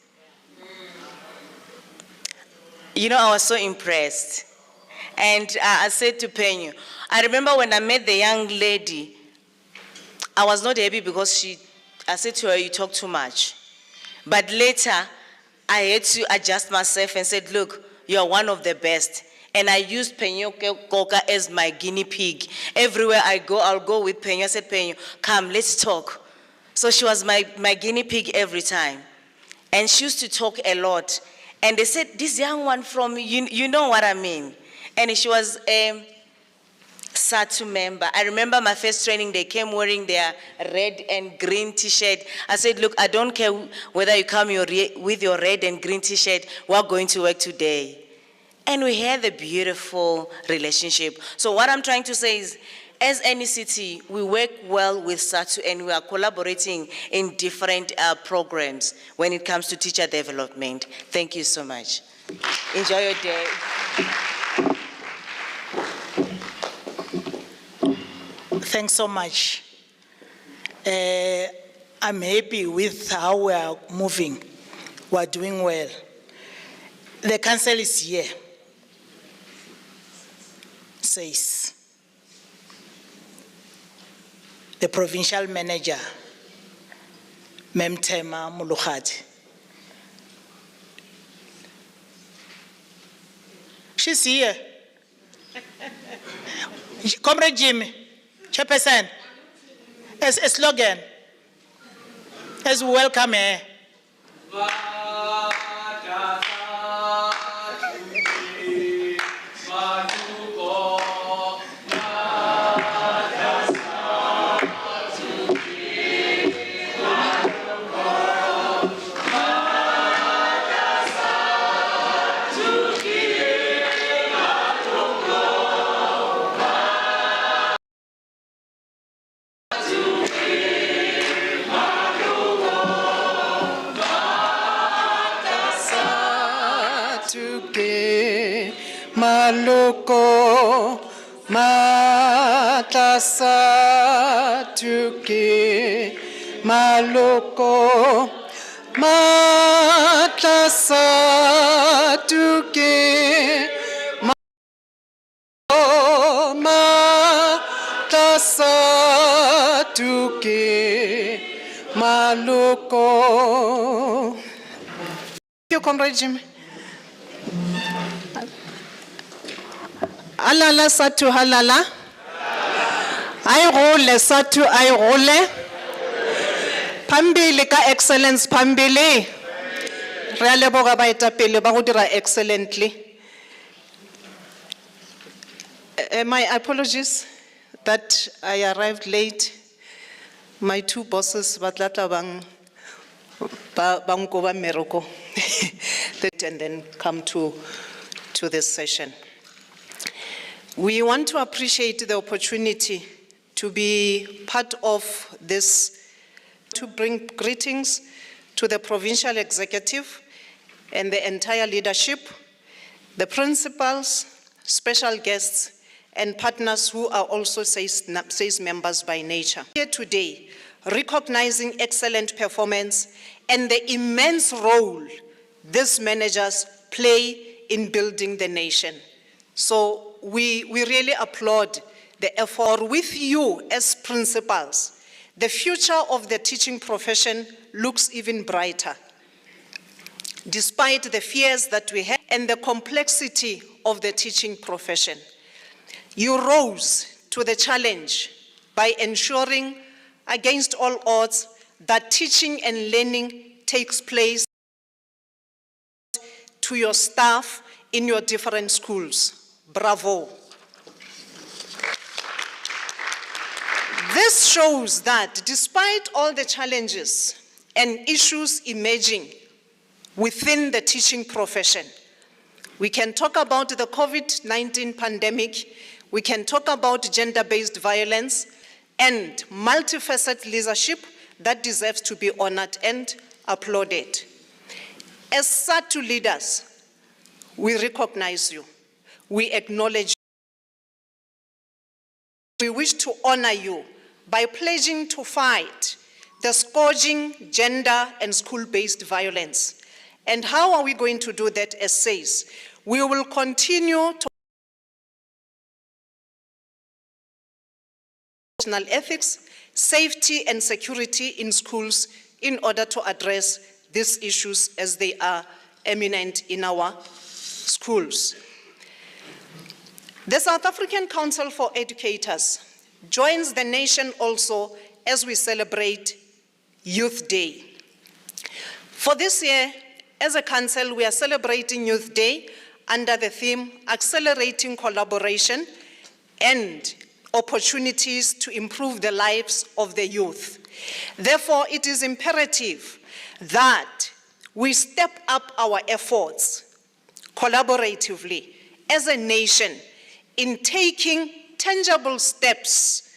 You know, I was so impressed. And I said to Penyo, I remember when I met the young lady, I was not happy because I said to her, you talk too much. But later, I had to adjust myself and said, look, you're one of the best. And I used Penyo Koka as my guinea pig. Everywhere I go, I'll go with Penyo. I said, Penyo, come, let's talk. So she was my guinea pig every time. And she used to talk a lot. And they said, this young one from, you know what I mean. And she was a Sadtu member. I remember my first training, they came wearing their red and green t-shirt. I said, look, I don't care whether you come with your red and green t-shirt, we're going to work today. And we had a beautiful relationship. So what I'm trying to say is, as NECT, we work well with Sadtu and we are collaborating in different programs when it comes to teacher development. Thank you so much. Enjoy your day. Thanks so much. I'm happy with how we are moving. We are doing well. The council is here. Says the provincial manager, Memtema Mulukhati. She's here. Comrade Jimmy, Chairperson, as a slogan, as we welcome her. Maloko Matasatu ke Maloko Matasatu ke Matasatu ke Maloko. Thank you, Comrade Jimmy. Alala Sadtu halala. Ay role Sadtu ay role. Pambili ka excellence pambili. Re leboga baetapele ba go dira excellently. My apologies that I arrived late. My two bosses batlata bang go ba meroko and then come to this session. We want to appreciate the opportunity to be part of this, to bring greetings to the provincial executive and the entire leadership, the principals, special guests, and partners who are also SACE members by nature. Here today, recognizing excellent performance and the immense role these managers play in building the nation. So we really applaud the effort. With you as principals, the future of the teaching profession looks even brighter. Despite the fears that we have and the complexity of the teaching profession, you rose to the challenge by ensuring, against all odds, that teaching and learning takes place to your staff in your different schools. Bravo. This shows that despite all the challenges and issues emerging within the teaching profession, we can talk about the COVID-19 pandemic, we can talk about gender-based violence and multifaceted leadership that deserves to be honored and applauded. As Sadtu leaders, we recognize you. We acknowledge you. We wish to honor you by pledging to fight the scourging gender and school-based violence. And how are we going to do that as SACE? We will continue to national ethics, safety and security in schools in order to address these issues as they are eminent in our schools. The South African Council for Educators joins the nation also as we celebrate Youth Day. For this year, as a council, we are celebrating Youth Day under the theme Accelerating Collaboration and Opportunities to Improve the Lives of the Youth. Therefore, it is imperative that we step up our efforts collaboratively as a nation in taking tangible steps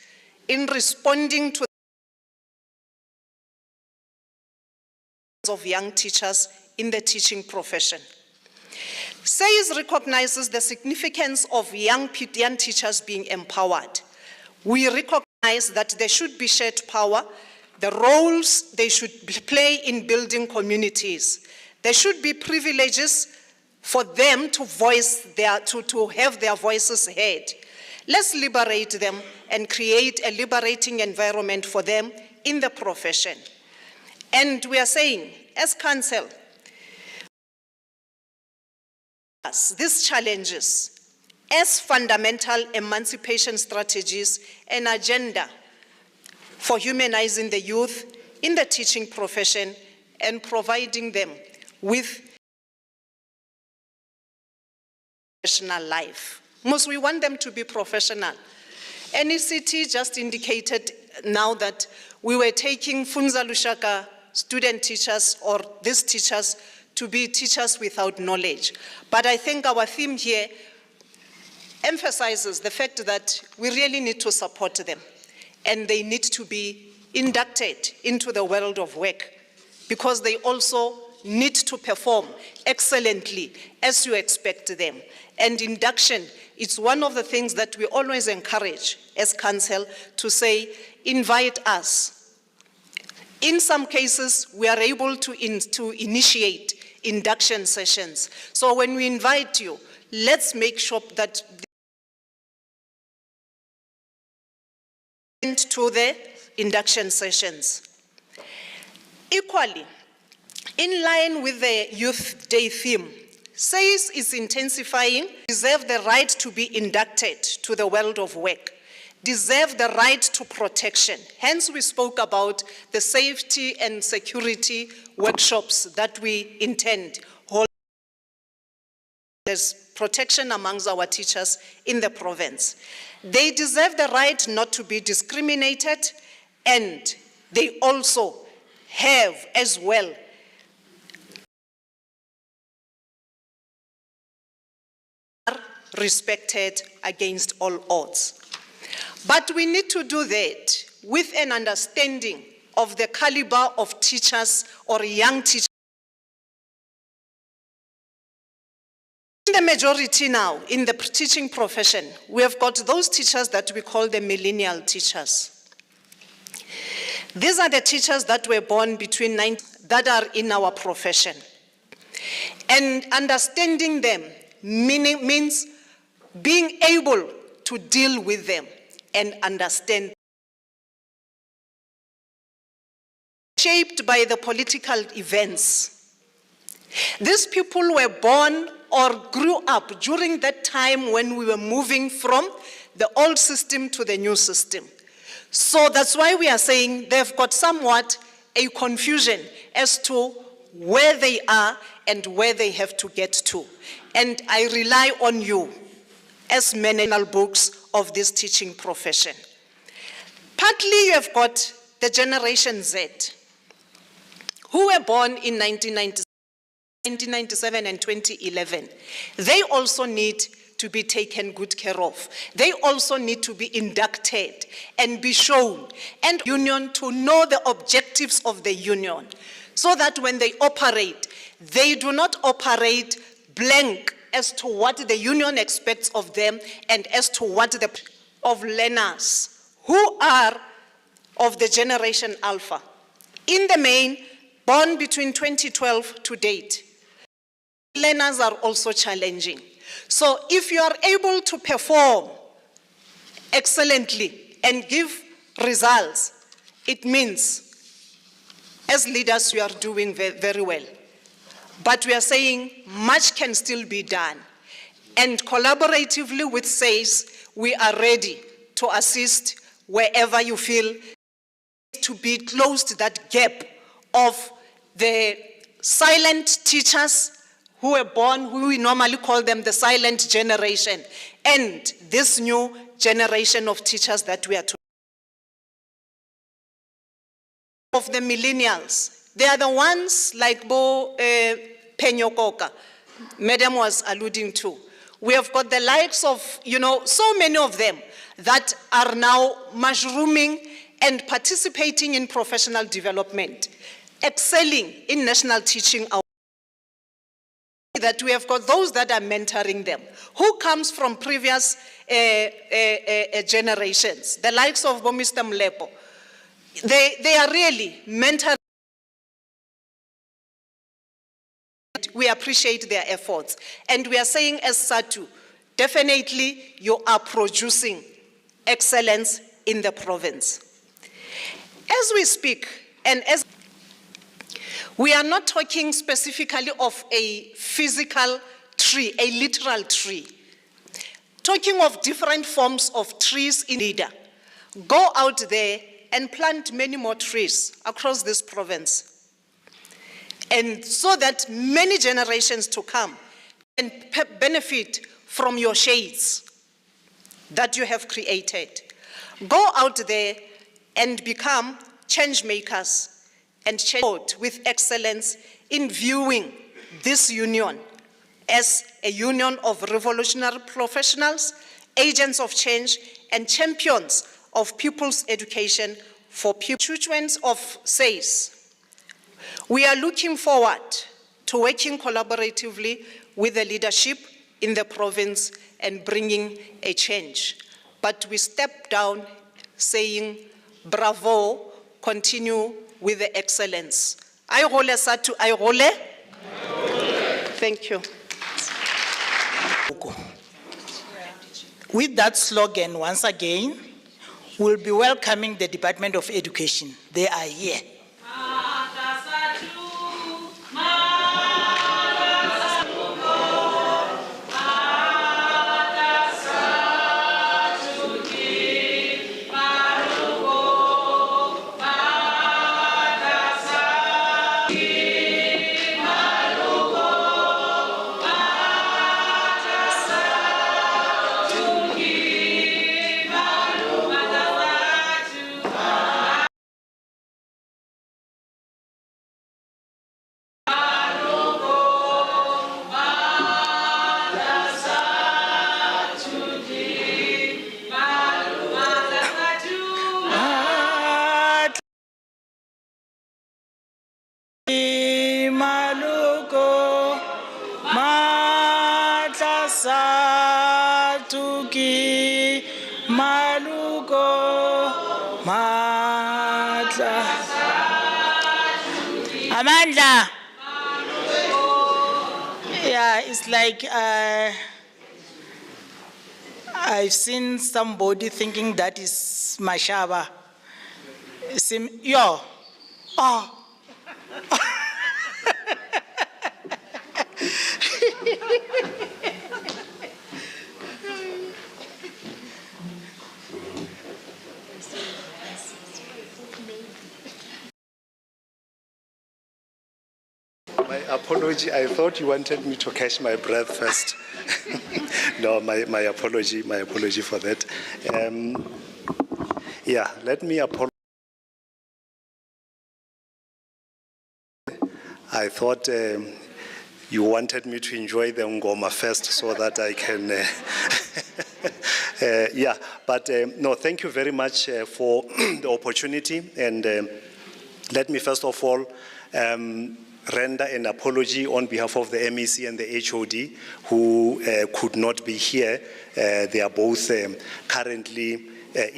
in responding to the of young teachers in the teaching profession. SACE recognizes the significance of young teachers being empowered. We recognize that there should be shared power, the roles they should play in building communities. There should be privileges for them to have their voices heard. Let's liberate them and create a liberating environment for them in the profession. And we are saying, as council, these challenges as fundamental emancipation strategies and agenda for humanizing the youth in the teaching profession and providing them with professional life. Most we want them to be professional. NECT just indicated now that we were taking Funza Lushaka student teachers or these teachers to be teachers without knowledge. But I think our theme here emphasizes the fact that we really need to support them and they need to be inducted into the world of work because they also need to perform excellently as you expect them. And induction, it's one of the things that we always encourage as council to say, invite us. In some cases, we are able to initiate induction sessions. So when we invite you, let's make sure that to the induction sessions. Equally, in line with the Youth Day theme, SAYS is intensifying, deserve the right to be inducted to the world of work, deserve the right to protection. Hence, we spoke about the safety and security workshops that we intend. There's protection amongst our teachers in the province. They deserve the right not to be discriminated, and they also have as well respected against all odds. But we need to do that with an understanding of the caliber of teachers or young teachers. In the majority now, in the teaching profession, we have got those teachers that we call the millennial teachers. These are the teachers that were born between that are in our profession. And understanding them means being able to deal with them and understand. Shaped by the political events. These people were born or grew up during that time when we were moving from the old system to the new system. So that's why we are saying they've got somewhat a confusion as to where they are and where they have to get to. And I rely on you as manual books of this teaching profession. Partly you have got the Generation Z, who were born in 1997 and 2011. They also need to be taken good care of. They also need to be inducted and be shown, and union to know the objectives of the union, so that when they operate, they do not operate blank as to what the union expects of them and as to what of learners who are of the Generation Alpha. In the main, born between 2012 to date. Learners are also challenging. So if you are able to perform excellently and give results, it means as leaders you are doing very well. But we are saying much can still be done. And collaboratively with SAYS, we are ready to assist wherever you feel to be closed that gap of the silent teachers who were born, who we normally call them the silent generation, and this new generation of teachers that we are talking of the millennials. They are the ones like Bo Penyokoka, Madam was alluding to. We have got the likes of, so many of them that are now mushrooming and participating in professional development, excelling in national teaching. That we have got those that are mentoring them, who comes from previous generations, the likes of Mr. Mlepo. They are really mentoring. We appreciate their efforts. And we are saying as Sadtu, definitely you are producing excellence in the province. As we speak, and as we are not talking specifically of a physical tree, a literal tree. Talking of different forms of trees in leader. Go out there and plant many more trees across this province. And so that many generations to come can benefit from your shades that you have created. Go out there and become change makers and change with excellence in viewing this union as a union of revolutionary professionals, agents of change, and champions of people's education for people. Constituents of SAYS, We are looking forward to working collaboratively with the leadership in the province and bringing a change. But we step down saying, bravo, continue with the excellence. Ayole Sadtu, ayole. Thank you. With that slogan, once again, we'll be welcoming the Department of Education. They are here. Maluko, matla Sadtu ki, maluko, matla. Amandla. Yeah, it's like I've seen somebody thinking that is Mashaba. Yo, oh. My apology, I thought you wanted me to catch my breath first. No, my apology for that. Yeah, let me apologize. I thought you wanted me to enjoy the ngoma first so that I can, yeah, but no, thank you very much for the opportunity. And let me first of all render an apology on behalf of the MEC and the HOD who could not be here. They are both currently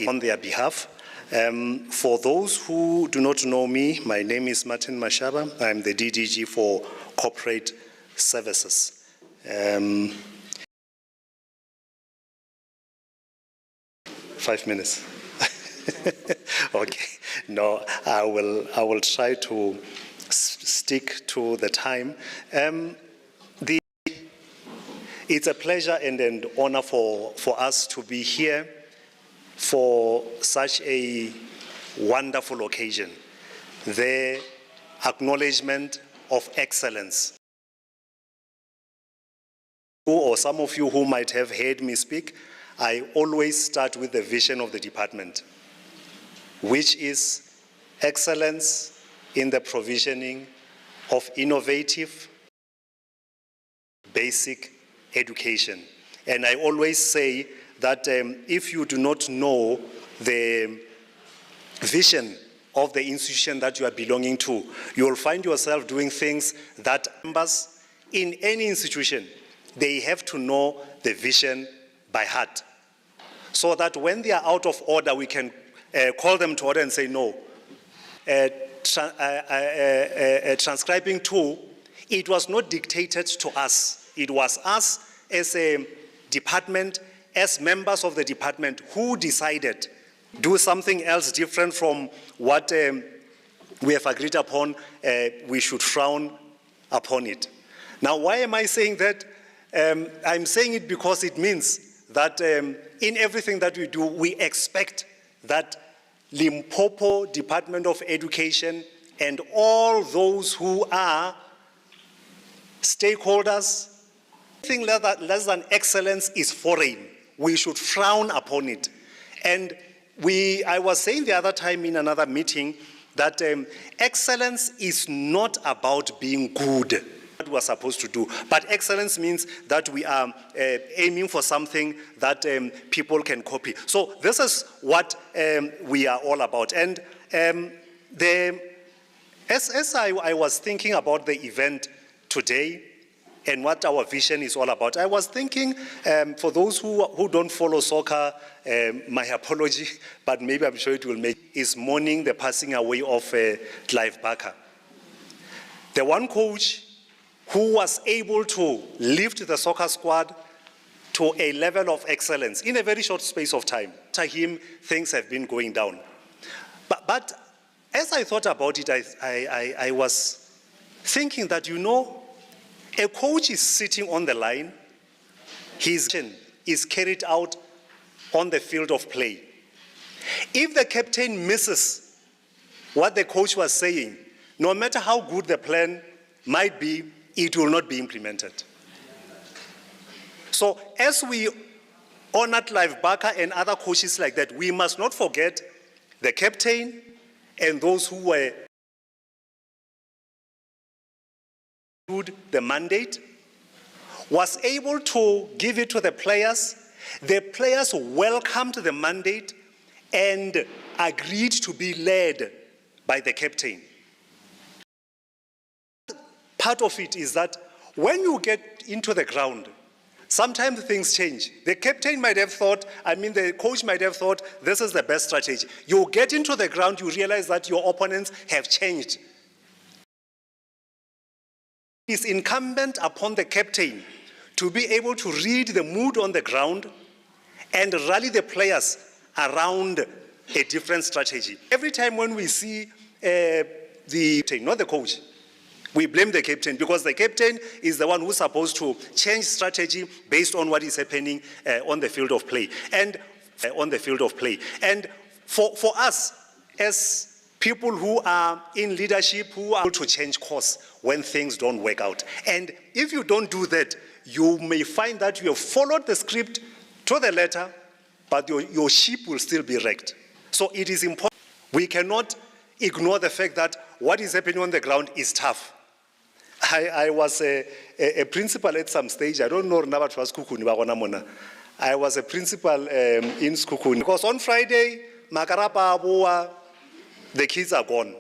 on their behalf. For those who do not know me, my name is Martin Mashaba. I'm the DDG for Corporate Services. 5 minutes. Okay. No, I will try to stick to the time. It's a pleasure and an honor for us to be here for such a wonderful occasion, the acknowledgement of excellence. Or some of you who might have heard me speak, I always start with the vision of the department, which is excellence in the provisioning of innovative, basic education. And I always say that if you do not know the vision of the institution that you are belonging to, you will find yourself doing things that members in any institution, they have to know the vision by heart. So that when they are out of order, we can call them to order and say, no. Transcribing to, it was not dictated to us. It was us as a department, as members of the department who decided do something else different from what we have agreed upon, we should frown upon it. Now, why am I saying that? I'm saying it because it means that in everything that we do, we expect that Limpopo Department of Education and all those who are stakeholders, anything less than excellence is foreign. We should frown upon it. And I was saying the other time in another meeting that excellence is not about being good, what we are supposed to do. But excellence means that we are aiming for something that people can copy. So this is what we are all about. And the As I was thinking about the event today and what our vision is all about, I was thinking, for those who don't follow soccer, my apology, but maybe I'm sure it will make, is mourning the passing away of Clive Barker. The one coach who was able to lift the soccer squad to a level of excellence in a very short space of time. After him, things have been going down. But as I thought about it, I was thinking that, you know, a coach is sitting on the line, his vision is carried out on the field of play. If the captain misses what the coach was saying, no matter how good the plan might be, it will not be implemented. So as we honor Clive Barker and other coaches like that, we must not forget the captain and those who were the mandate, was able to give it to the players. The players welcomed the mandate and agreed to be led by the captain. Part of it is that when you get into the ground, sometimes things change. The captain might have thought, the coach might have thought, this is the best strategy. You get into the ground, you realize that your opponents have changed. It's incumbent upon the captain to be able to read the mood on the ground and rally the players around a different strategy. Every time when we see not the coach, we blame the captain, because the captain is the one who's supposed to change strategy based on what is happening on the field of play. And for us, as people who are in leadership, who are able to change course when things don't work out. And if you don't do that, you may find that you have followed the script to the letter, but your ship will still be wrecked. So it is important. We cannot ignore the fact that what is happening on the ground is tough. I was a principal at some stage. I don't know what was Kukuni. I was a principal in Skukuni. Because on Friday, Makarapa, the kids are gone.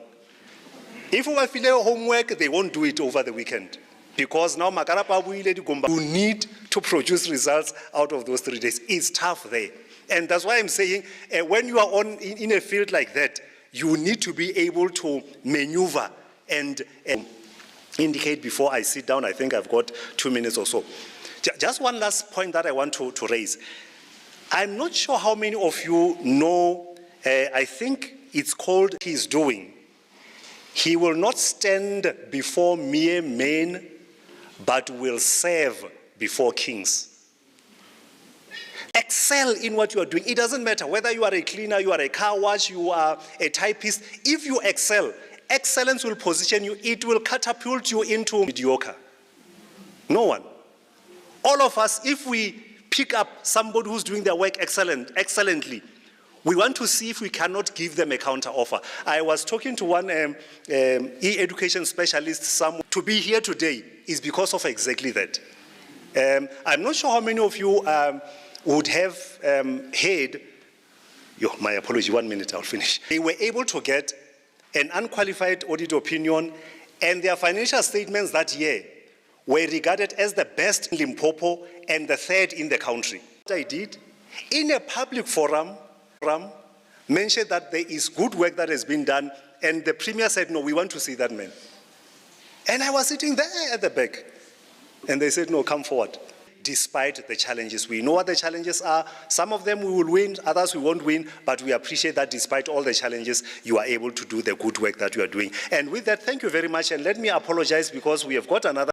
If we feel homework, they won't do it over the weekend. Because now you need to produce results out of those 3 days. It's tough there. And that's why I'm saying, when you are in a field like that, you need to be able to maneuver and indicate before I sit down. I think I've got 2 minutes or so. Just one last point that I want to raise. I'm not sure how many of you know, I think it's called He's Doing. He will not stand before mere men, but will serve before kings. Excel in what you are doing. It doesn't matter whether you are a cleaner, you are a car wash, you are a typist. If you excel, excellence will position you. It will catapult you into mediocre. No one. All of us, if we pick up somebody who's doing their work excellently, we want to see if we cannot give them a counter offer. I was talking to one e-education specialist. To be here today is because of exactly that. I'm not sure how many of you would have heard, my apology, 1 minute, I'll finish. They were able to get an unqualified audit opinion, and their financial statements that year were regarded as the best in Limpopo and the third in the country. What I did, in a public forum, mentioned that there is good work that has been done, and the premier said, no, we want to see that man. And I was sitting there at the back, and they said, no, come forward. Despite the challenges, we know what the challenges are. Some of them we will win, others we won't win, but we appreciate that despite all the challenges, you are able to do the good work that you are doing. And with that, thank you very much, and let me apologize because we have got another...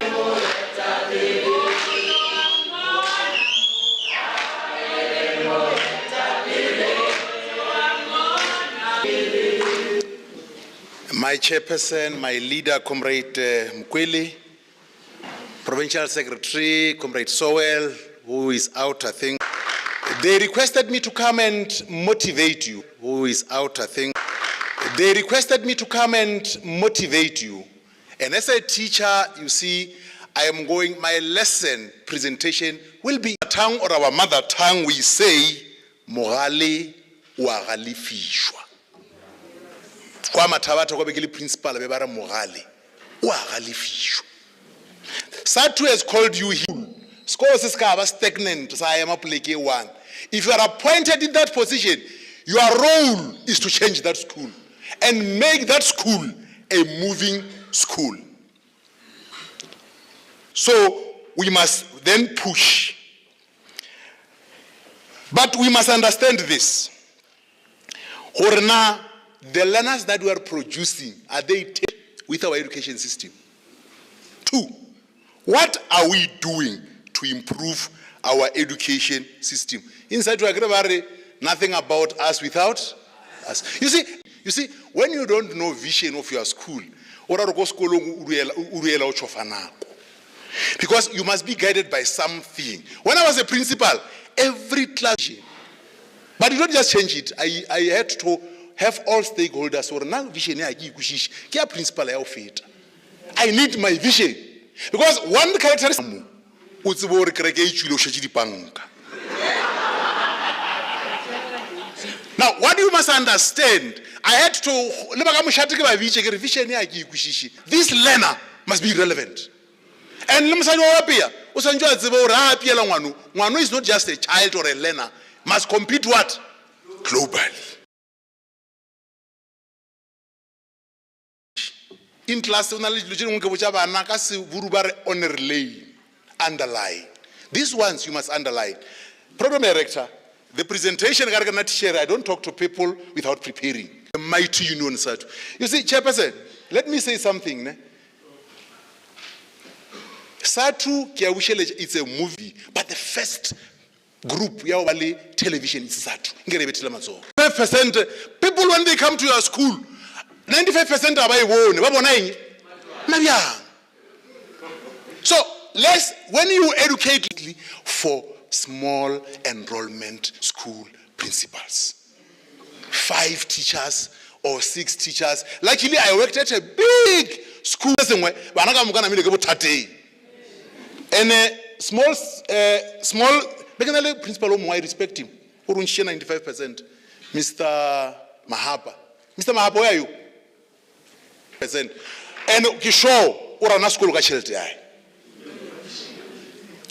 My chairperson, my leader, Comrade Mkweli, Provincial Secretary, Comrade Sowell, who is out, I think. They requested me to come and motivate you, who is out, I think. They requested me to come and motivate you. And as a teacher, you see, my lesson presentation will be a tongue or our mother tongue, we say, Morale wa galifishwa. kwa Mathabata kwa be ke le principal be ba re mogale o a galefishwa. Sadtu has called you here. Scores is ka ba stagnant sa ema pleke 1. If you are appointed in that position, your role is to change that school and make that school a moving school. So we must then push. But we must understand this. Horna, the learners that we are producing, are they with our education system? 2, what are we doing to improve our education system? Inside to agree, nothing about us without us. You see, when you don't know vision of your school, because you must be guided by something. When I was a principal, every class, but you don't just change it. I had to have all stakeholders or now vision. I need my vision because one characteristic. Now, what you must understand, I had to this learner must be relevant. And Mwanu is not just a child or a learner, must compete what? Globally. In class, underline. These ones you must underline. Program director, the presentation, I don't talk to people without preparing. The mighty union, Sadtu. You see, Chairperson, let me say something. Sadtu it's a movie, but the first group, television is Sadtu. 5%, people when they come to your school, 95% are by one. So, when you educate for small enrollment school principals, 5 teachers or 6 teachers. Luckily, I worked at a big school. And a small principal, I respect him. 95%. Mr. Mahapa. Mr. Mahapa, where are you? And Kisho, or a school child.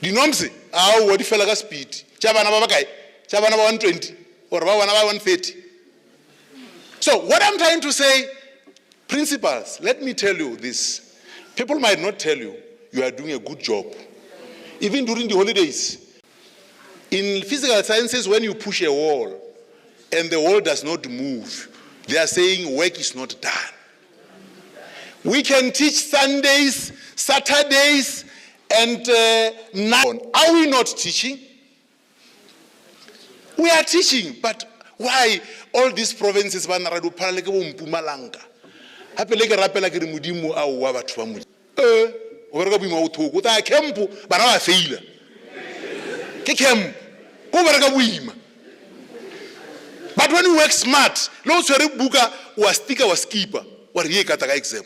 The nomsi, what if I speed? Chabana 120 or 130. So, what I'm trying to say, principals, let me tell you this. People might not tell you, you are doing a good job. Even during the holidays. In physical sciences, when you push a wall and the wall does not move, they are saying work is not done. We can teach Sundays, Saturdays, and now. Are we not teaching? We are teaching, but why all these provinces? But when you work smart, no swear buka was sticker was keeper or exam.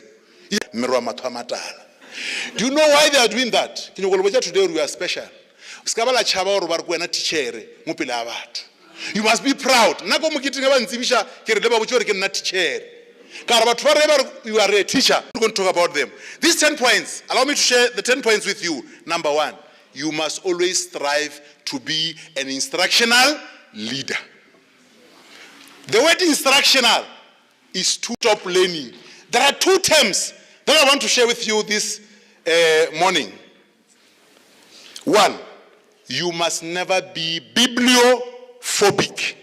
Do you know why they are doing that? Today we are special. You must be proud. You are a teacher. We're going to talk about them. These 10 points, allow me to share the 10 points with you. Number 1, you must always strive to be an instructional leader. The word instructional is to stop learning. There are 2 terms that I want to share with you this morning. 1, you must never be bibliophobic.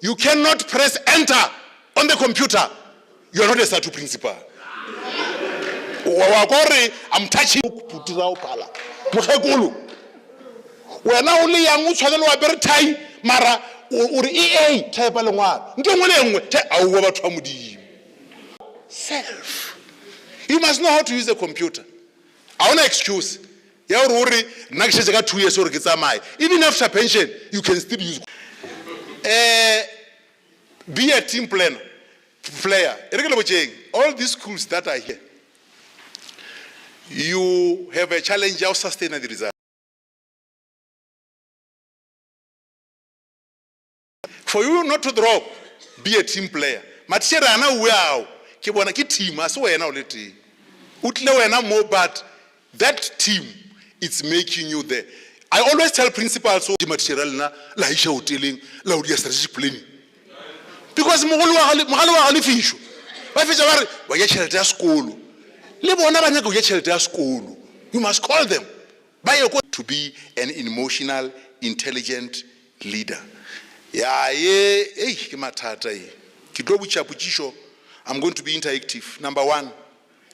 You cannot press enter on the computer. You are not a Sadtu principal. I'm touching we are now only young time mara EA type self. You must know how to use the computer. I want an excuse. Even after pension, you can still use. Be a team player. All these schools that are here, you have a challenge of sustaining the result. For you not to drop, be a team player. Matshera ana uao, ke bona ke team, aso wena o le teng. Utle wena mo, but that team, it's making you there. I always tell principals, so Matshera lena, la isha hoteling, la udia strategic planning. Because mogolo wa le fisho. Ba fetsa ba re, wa ya tšhelete ya sekolo. Le bona ba nyaka go ya tšhelete ya sekolo. You must call them. To be an emotional, intelligent leader. Yeah, I'm going to be interactive. Number one,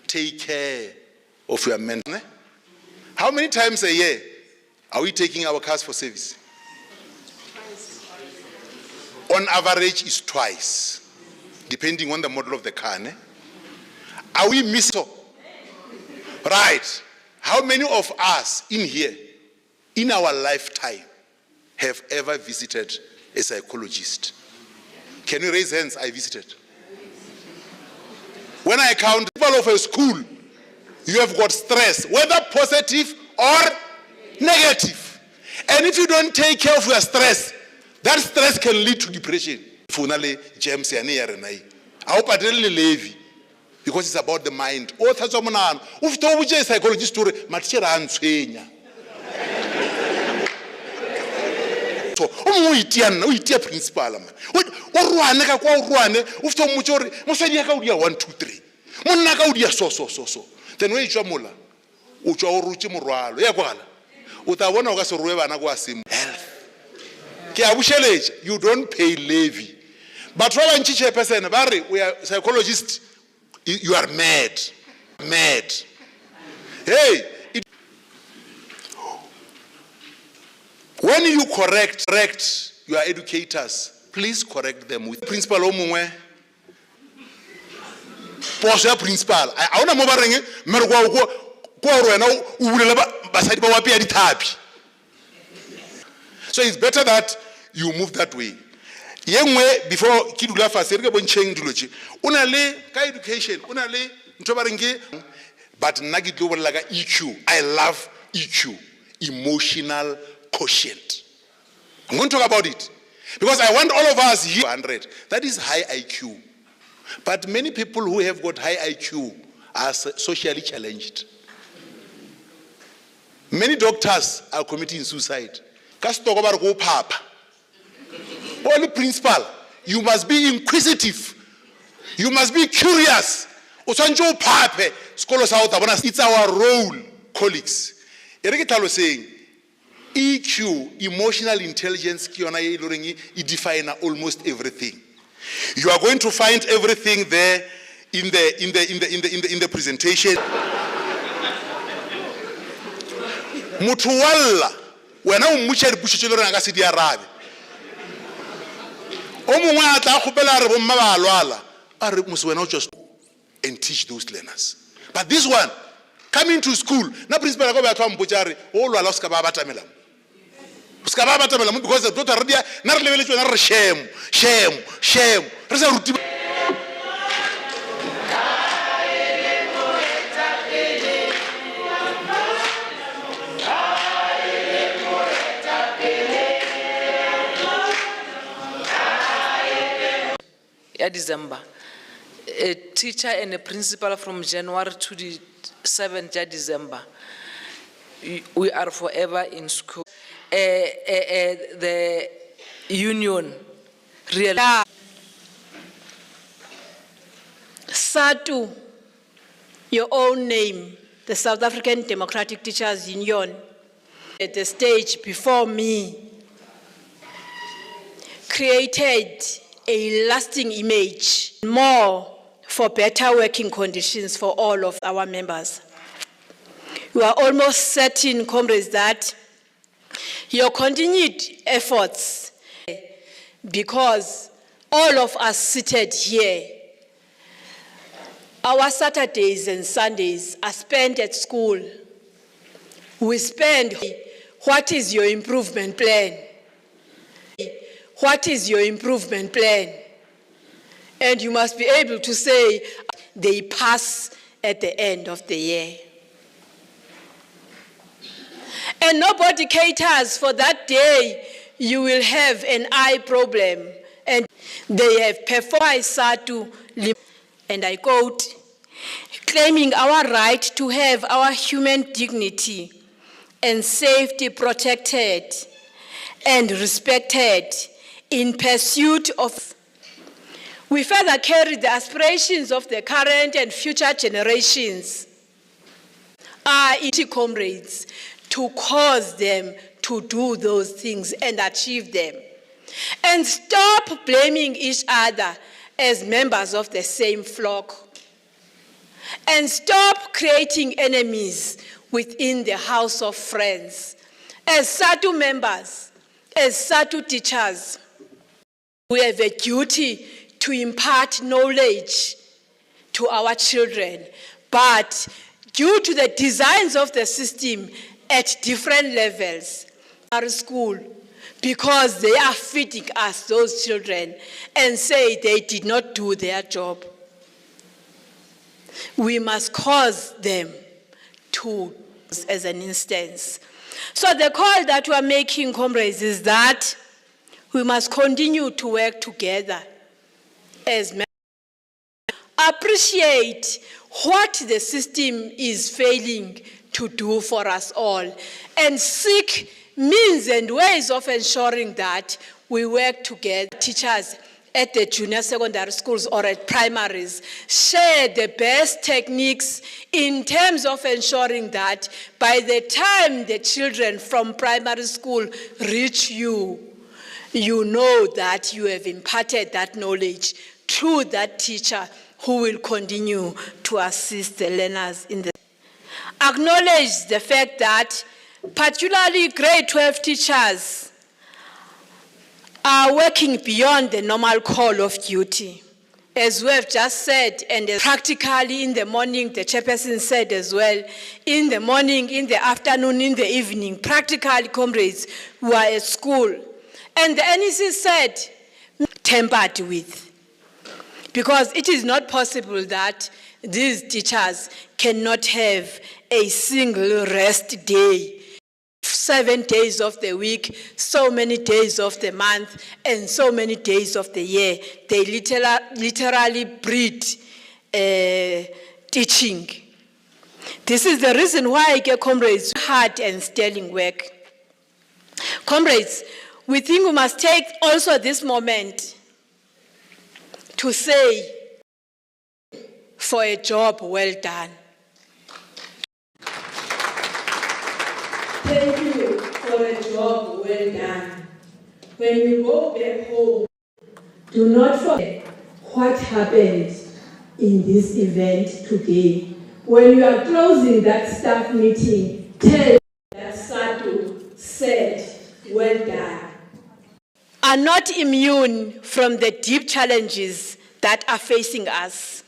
take care of your mentor. How many times a year are we taking our cars for service? On average, is twice, depending on the model of the car. Are we missing? Right. How many of us in here, in our lifetime, have ever visited a psychologist? Can you raise hands? I visited. When I count people of a school, you have got stress, whether positive or negative. And if you don't take care of your stress, that stress can lead to depression. Funale James I hope I didn't leave. Because it's about the mind. Oh, that's what I'm saying. If psychologist story, matshera antshwenya. So, o principal man. O ruane ka kwa o ruane, o fto motshore, mosadi ya ka o dia 1 2 3. Monna ka o dia so. Then we tswa mola. O tswa o rutse morwalo. Ya kwala. O ta bona o ka se ruwe bana kwa sim. Health. Ke a busheletsa, you don't pay levy. But for one person, we are psychologists. You are mad. Hey, when you correct your educators, please correct them with principal omungwe. Posha principal. I wanna mo barenge merwa ko rena o bulela basadi ba wapi ya dithapi. So it's better that you move that way. Yengwe before kidula fase re ke bontsheng diloji una le ka education una le ntho ba reng but nna ke tlo bolela ka EQ. I love EQ, emotional quotient. I'm going to talk about it because I want all of us here 100. That is high IQ. But many people who have got high IQ are socially challenged. Many doctors are committing suicide. Kasitoko ba re go papa. Only principal, you must be inquisitive. You must be curious. It's our role, colleagues. Saying EQ, emotional intelligence, it defines almost everything. You are going to find everything there in the presentation. Mutuwalla, when I mucha bushichelora ngasidi arabe. And teach those learners. But this one, coming to school, na principal go ba twa mpotsare o lwa la ska ba batamela. Ska ba batamela because the daughter ready na re lebeletswe na re shame. Re sa ruti December. A teacher and a principal from January to the 7th December. We are forever in school. The union really. Sadtu, your own name, the South African Democratic Teachers Union, at the stage before me, created a lasting image, more for better working conditions for all of our members. We are almost certain, comrades, that your continued efforts, because all of us seated here, our Saturdays and Sundays are spent at school. We spend, what is your improvement plan? What is your improvement plan? And you must be able to say they pass at the end of the year. And nobody caters for that day you will have an eye problem. And They have performed Sadtu Limpopo, and I quote, claiming our right to have our human dignity and safety protected and respected in pursuit of. We further carry the aspirations of the current and future generations, our comrades, to cause them to do those things and achieve them. And stop blaming each other as members of the same flock. And stop creating enemies within the house of friends. As Sadtu members, as Sadtu teachers, we have a duty to impart knowledge to our children, but due to the designs of the system at different levels, our school, because they are feeding us those children and say they did not do their job, we must cause them to, as an instance. So the call that we are making, comrades, is that we must continue to work together as members, appreciate what the system is failing to do for us all, and seek means and ways of ensuring that we work together. Teachers at the junior secondary schools or at primaries share the best techniques in terms of ensuring that by the time the children from primary school reach you, you know that you have imparted that knowledge through that teacher who will continue to assist the learners in the. Acknowledge the fact that particularly grade 12 teachers are working beyond the normal call of duty. As we have just said, and practically in the morning, the chairperson said as well, in the morning, in the afternoon, in the evening, practically comrades who are at school. And the NEC said, tampered with. Because it is not possible that these teachers cannot have a single rest day, 7 days of the week, so many days of the month, and so many days of the year. They literally breed teaching. This is the reason why I get comrades hard and sterling work. Comrades, we think we must take also this moment to say, for a job well done. Thank you for a job well done. When you go back home, do not forget what happened in this event today. When you are closing that staff meeting, tell that Sadtu said, well done. Are not immune from the deep challenges that are facing us.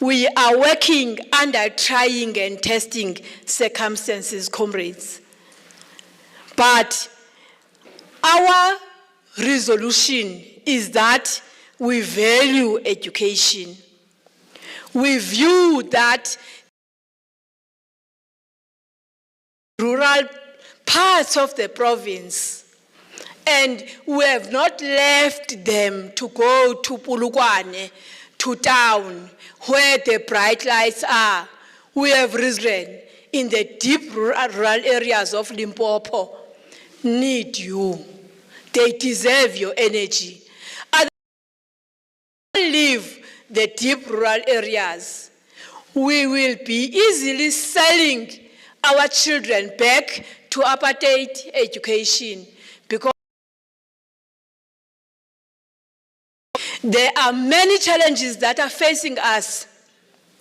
We are working under trying and testing circumstances, comrades. But our resolution is that we value education. We view that rural parts of the province, and we have not left them to go to Pulukwane, to town, where the bright lights are. We have risen in the deep rural areas of Limpopo. Need you. They deserve your energy. Others leave the deep rural areas. We will be easily selling our children back to apartheid education, because there are many challenges that are facing us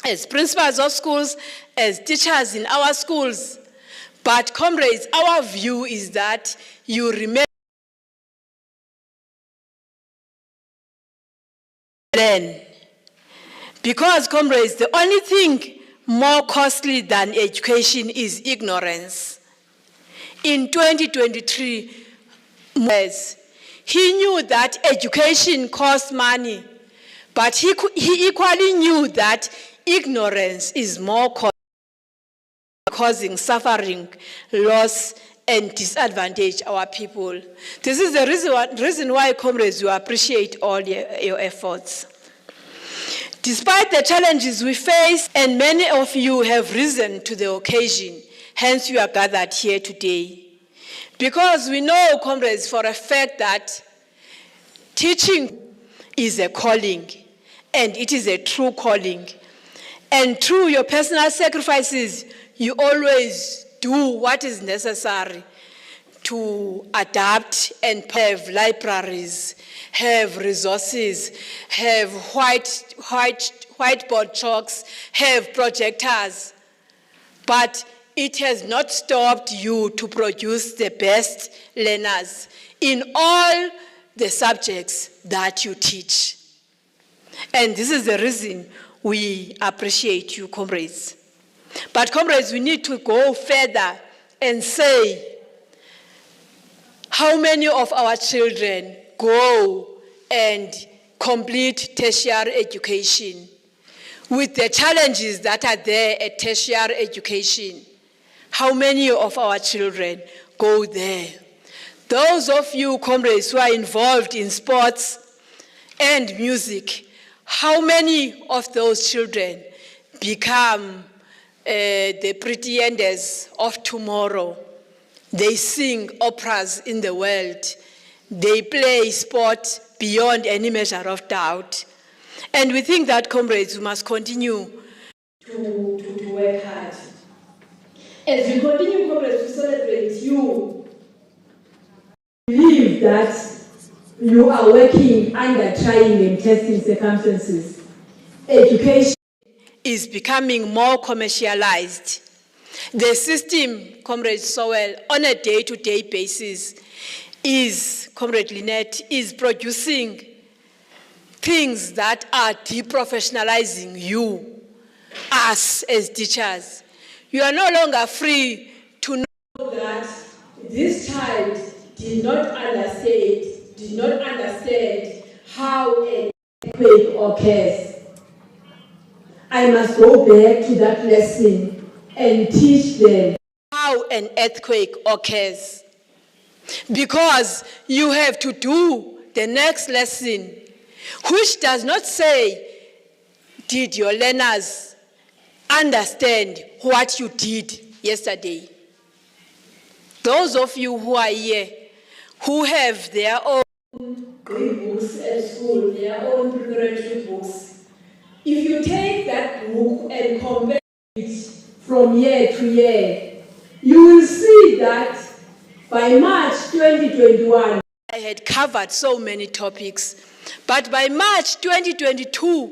as principals of schools, as teachers in our schools. But comrades, our view is that you remain learn. Because comrades, the only thing more costly than education is ignorance. In 2023, he knew that education costs money, but he equally knew that ignorance is more causing suffering, loss, and disadvantage our people. This is the reason why, comrades, we appreciate all your efforts. Despite the challenges we face, and many of you have risen to the occasion, hence you are gathered here today. Because we know, comrades, for a fact that teaching is a calling, and it is a true calling. And through your personal sacrifices, you always do what is necessary to adapt and have libraries, have resources, have whiteboard chalks, have projectors. But it has not stopped you to produce the best learners in all the subjects that you teach. And this is the reason we appreciate you, comrades. But comrades, we need to go further and say, how many of our children go and complete tertiary education with the challenges that are there at tertiary education? How many of our children go there? Those of you, comrades, who are involved in sports and music, how many of those children become the pretenders of tomorrow? They sing operas in the world. They play sport beyond any measure of doubt. And we think that, comrades, we must continue to work hard. As we continue, comrades, to celebrate you, believe that you are working under trying and testing circumstances. Education is becoming more commercialized. The system, Comrade Sowell, on a day-to-day basis is, Comrade Lynette, is producing things that are deprofessionalizing you, us as teachers. You are no longer free to know that this child did not understand how an earthquake occurs. I must go back to that lesson and teach them how an earthquake occurs. Because you have to do the next lesson, which does not say, did your learners understand what you did yesterday? Those of you who are here, who have their own books at school, their own preparatory books, if you take that book and compare it from year to year, you will see that by March 2021, I had covered so many topics, but by March 2022,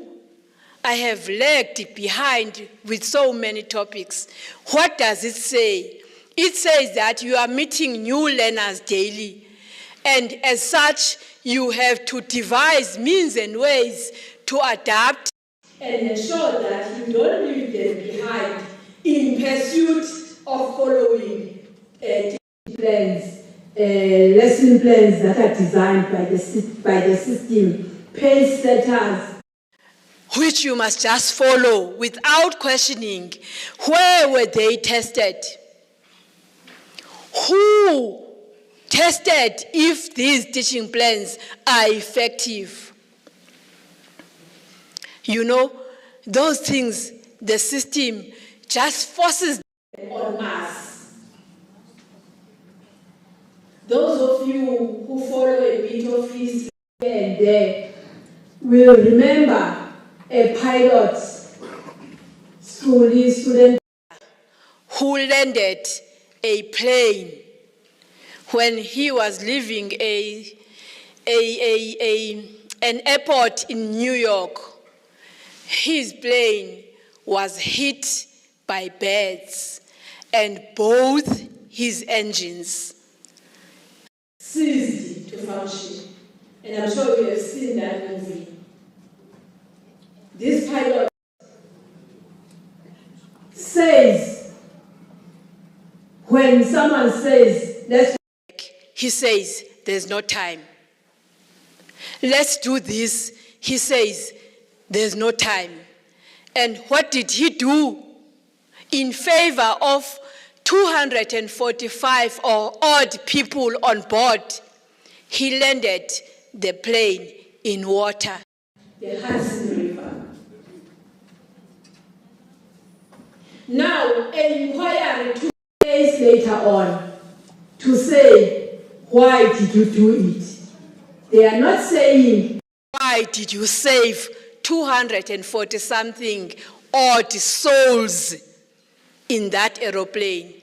I have lagged behind with so many topics. What does it say? It says that you are meeting new learners daily, and as such, you have to devise means and ways to adapt and ensure that you don't leave them behind in pursuit of following plans, lesson plans that are designed by the system, pace setters, which you must just follow without questioning. Where were they tested? Who tested if these teaching plans are effective? You know, those things, the system just forces them on us. Those of you who follow a bit of history here and there will remember a pilot student who landed a plane when he was leaving an airport in New York. His plane was hit by birds, and both his engines ceased to function. And I'm sure you have seen that movie. This pilot says, when someone says, let's work, he says, there's no time. Let's do this, he says, there's no time. And what did he do in favor of 245 or odd people on board, he landed the plane in water, the Hudson River. Now, an inquiry 2 days later on to say, why did you do it? They are not saying, why did you save 240-something odd souls in that aeroplane?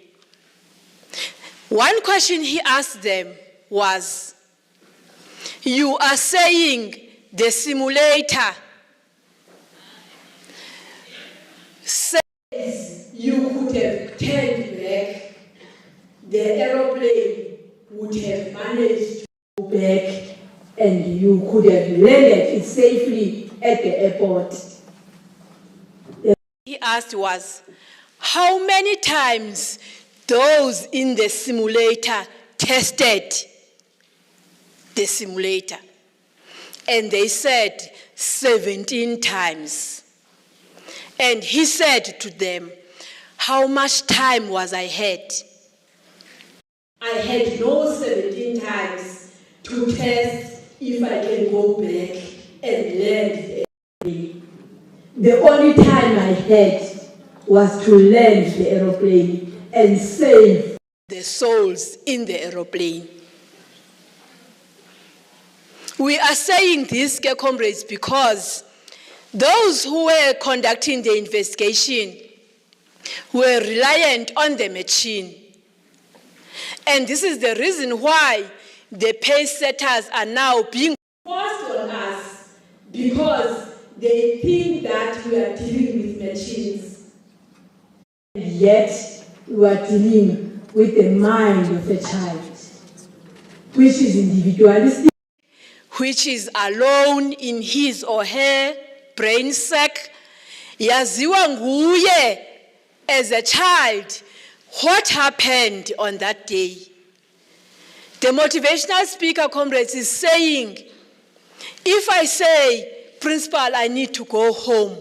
One question he asked them was, you are saying the simulator says you could have turned back, the aeroplane would have managed to go back, and you could have landed it safely at the airport. He asked was, how many times those in the simulator tested the simulator? And they said 17 times. And he said to them, how much time was I had? I had no 17 times to test if I can go back and land the aeroplane. The only time I had was to land the aeroplane and save the souls in the aeroplane. We are saying this, comrades, because those who were conducting the investigation were reliant on the machine. And this is the reason why the pace setters are now being forced on us, because they think that we are dealing with machines. And yet, we are dealing with the mind of a child, which is individualistic, which is alone in his or her brain sac. Yaziwa nguye as a child what happened on that day. The motivational speaker, comrades, is saying, if I say, principal, I need to go home,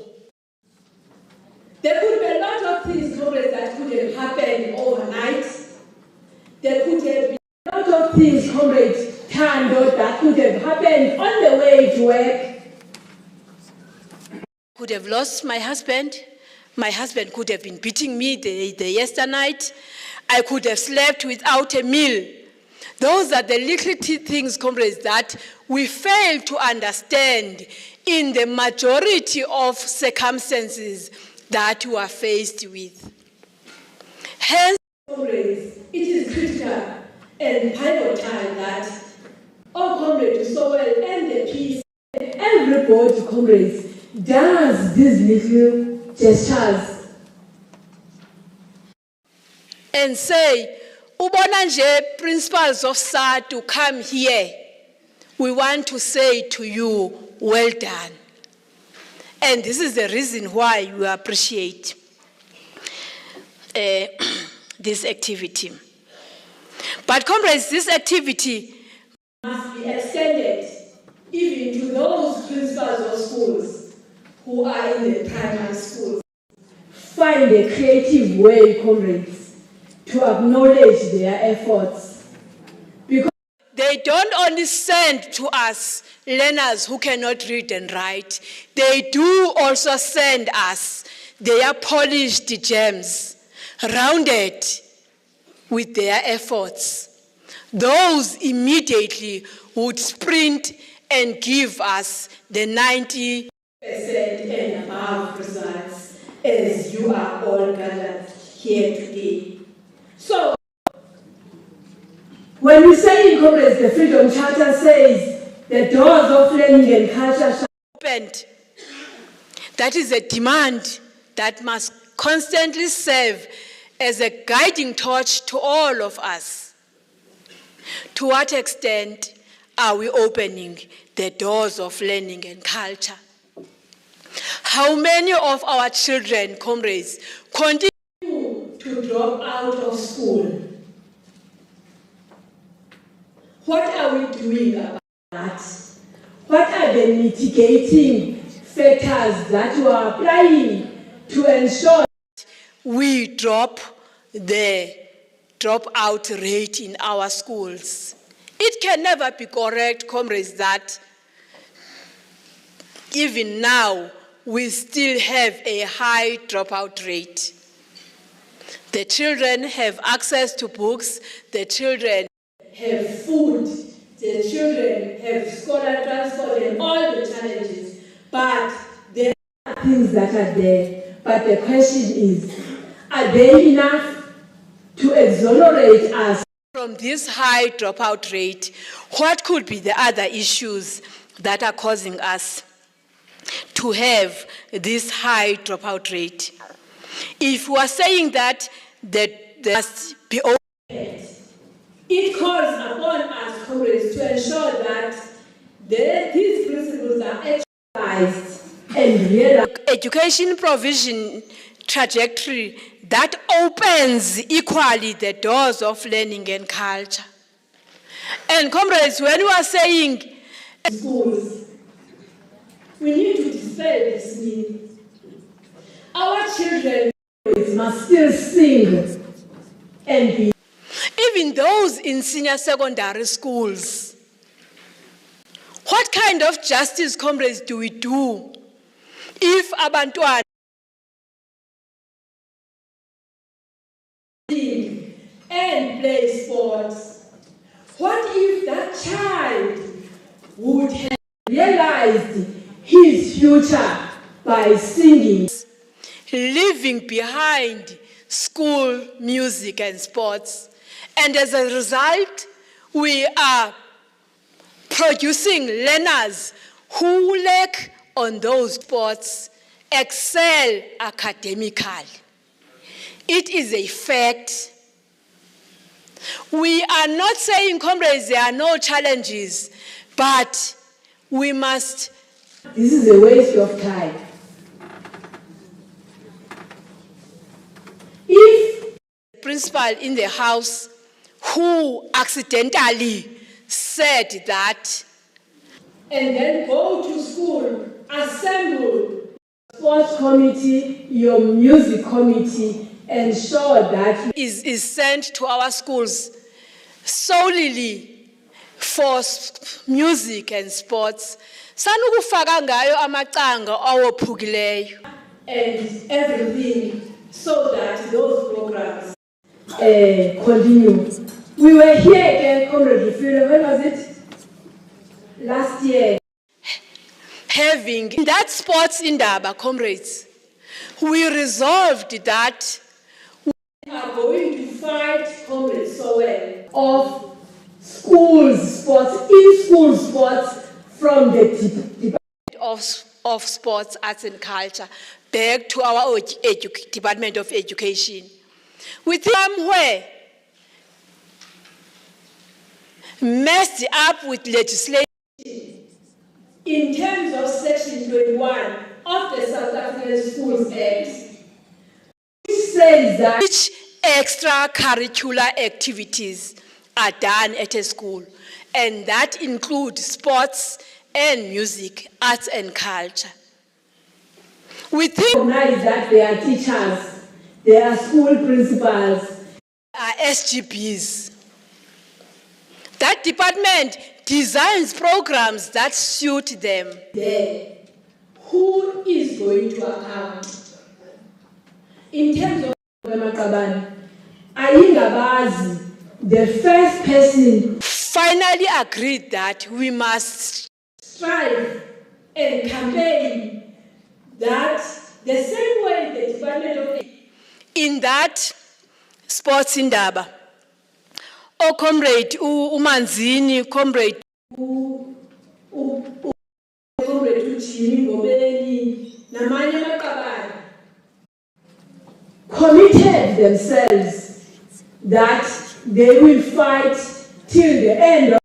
there could be a lot of things, comrades, that could have happened overnight. There could have been a lot of things, comrades, turned out that could have happened on the way to work. I could have lost my husband. My husband could have been beating me the yesterday night. I could have slept without a meal. Those are the little things, comrades, that we fail to understand in the majority of circumstances that we are faced with. Hence, comrades, it is critical and pivotal that all comrades do so well, and the peace, and everybody, comrades, does these little gestures and say, ubona nje principals of Sadtu come here, we want to say to you, well done. And this is the reason why we appreciate this activity. But comrades, this activity must be extended even to those principals of schools who are in the primary schools. Find a creative way, comrades, to acknowledge their efforts. Because they don't only send to us learners who cannot read and write, they do also send us their polished gems, rounded with their efforts. Those immediately would sprint and give us the 90% and above results, as you are all gathered here today. So, when we say in comrades, the Freedom Charter says the doors of learning and culture shall be opened. That is a demand that must constantly serve as a guiding torch to all of us. To what extent are we opening the doors of learning and culture? How many of our children, comrades, continue to drop out of school? What are we doing about that? What are the mitigating factors that we are applying to ensure we drop the dropout rate in our schools. It can never be correct, comrades, that even now we still have a high dropout rate. The children have access to books, the children have food, the children have scholar transport and all the challenges, but there are things that are there. But the question is, are they enough to exonerate us from this high dropout rate? What could be the other issues that are causing us to have this high dropout rate? If we are saying that there must be overhead, it calls upon us, comrades, to ensure that these principles are exercised and realized. Education provision trajectory that opens equally the doors of learning and culture. And comrades, when we are saying schools, we need to dispel this myth. Our children must still sing and be. Even those in senior secondary schools. What kind of justice, comrades, do we do if abantwana sing and play sports? What if that child would have realized his future by singing, leaving behind school, music, and sports? And as a result, we are producing learners who lack on those sports, excel academically. It is a fact. We are not saying, comrades, there are no challenges, but we must. This is a waste of time. If the principal in the house who accidentally said that, and then go to school, assemble sports committee, your music committee, ensure that is sent to our schools solely for music and sports. Sanukufaka ngayo amacanga awophukileyo and everything so that those programs continue. We were here again, Comrade Rufilo, when was it? Last year. Having that sports indaba, comrades, we resolved that we are going to fight, comrades, so well, of school sports, in-school sports from the Department of Sports, Arts and Culture back to our Department of Education. With somewhere messed up with legislation in terms of Section 21 of the South African Schools Act, which says that which extracurricular activities are done at a school, and that include sports and music, arts and culture. We recognize that there are teachers, there are school principals, there are SGBs. That department designs programs that suit them. There, who is going to account? In terms of Makabani, Ayingabazi, the first person, finally agreed that we must strive and campaign that the same way the Department of in that sports indaba. Oh, comrade, umanzini, comrade, comrade Uchini, Gobeni, Namanya Makabani, committed themselves that they will fight till the end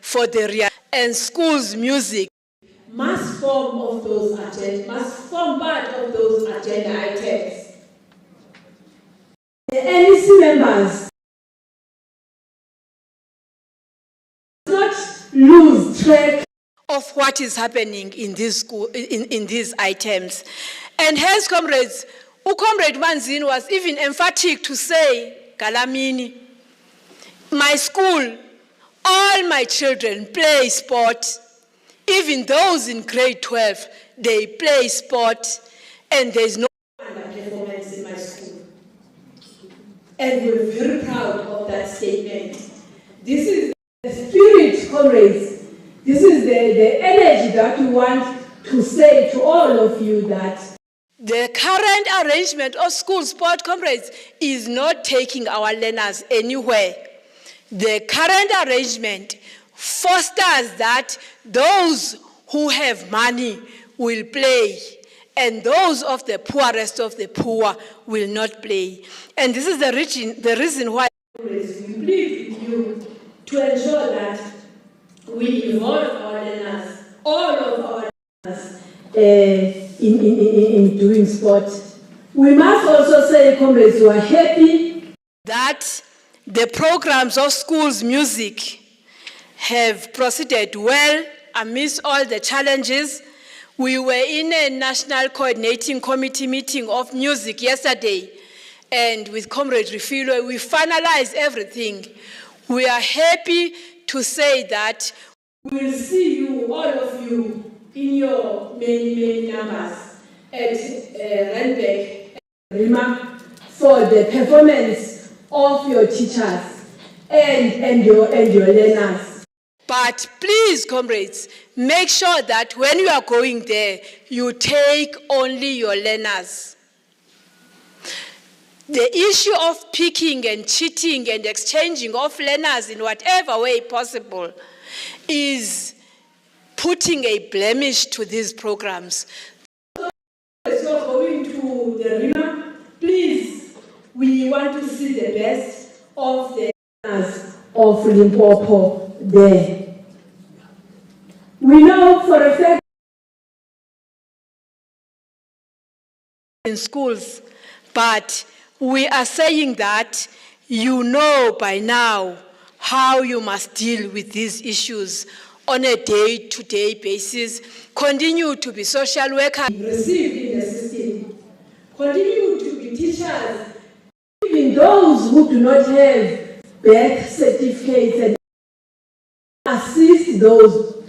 for the real and schools music must form of those agenda, must form part of those agenda items. The NEC members not lose track of what is happening in this school, in these items. And hence, comrades, Comrade Manzini was even emphatic to say, Galamini, my school, all my children play sport. Even those in grade 12, they play sport, and there's no underperformance in my school. And we're very proud of that statement. This is the spirit, comrades. This is the energy that we want to say to all of you that the current arrangement of school sport, comrades, is not taking our learners anywhere. The current arrangement fosters that those who have money will play and those of the poorest of the poor will not play. And this is the reason why we plead with you to ensure that we involve our learners, all of our learners, in doing sport. We must also say, comrades, we are happy that the programs of schools music have proceeded well amidst all the challenges. We were in a national coordinating committee meeting of music yesterday, and with Comrade Refilo, we finalized everything. We are happy to say that we will see you, all of you, in your many numbers at Randburg Rima for the performance of your teachers and your learners. But please, comrades, make sure that when you are going there, you take only your learners. The issue of picking and cheating and exchanging of learners in whatever way possible is putting a blemish to these programs. As you are going to the Rima, please, we want to see the best of the learners of Limpopo there. We know for a fact in schools, but we are saying that you know by now how you must deal with these issues on a day-to-day basis. Continue to be social workers received in the system. Continue to be teachers, even those who do not have birth certificates, and assist those.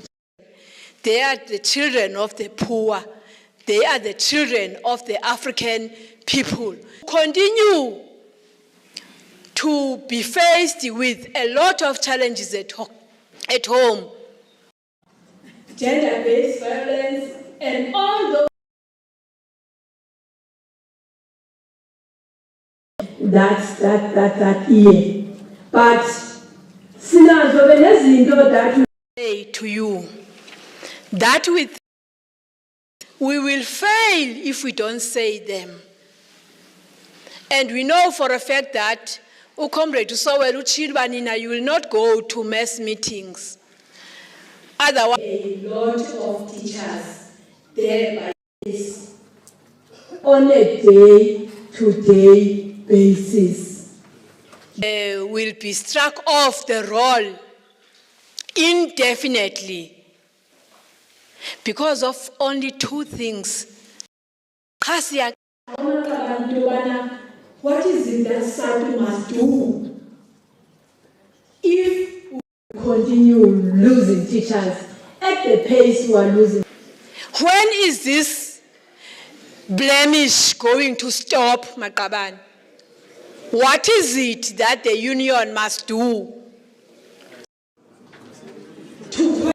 They are the children of the poor. They are the children of the African people. Continue to be faced with a lot of challenges at home. Gender-based violence and all those that year. But sinazo benezinto that we say to you that we will fail if we don't say them. And we know for a fact that Comrade Usowel Uchilwanina, you will not go to mass meetings. Otherwise, a lot of teachers there by this on a day-to-day basis will be struck off the roll indefinitely because of only two things. What is it that Sadtu must do if we continue losing teachers at the pace we are losing? When is this blemish going to stop, Maqabane? What is it that the union must do to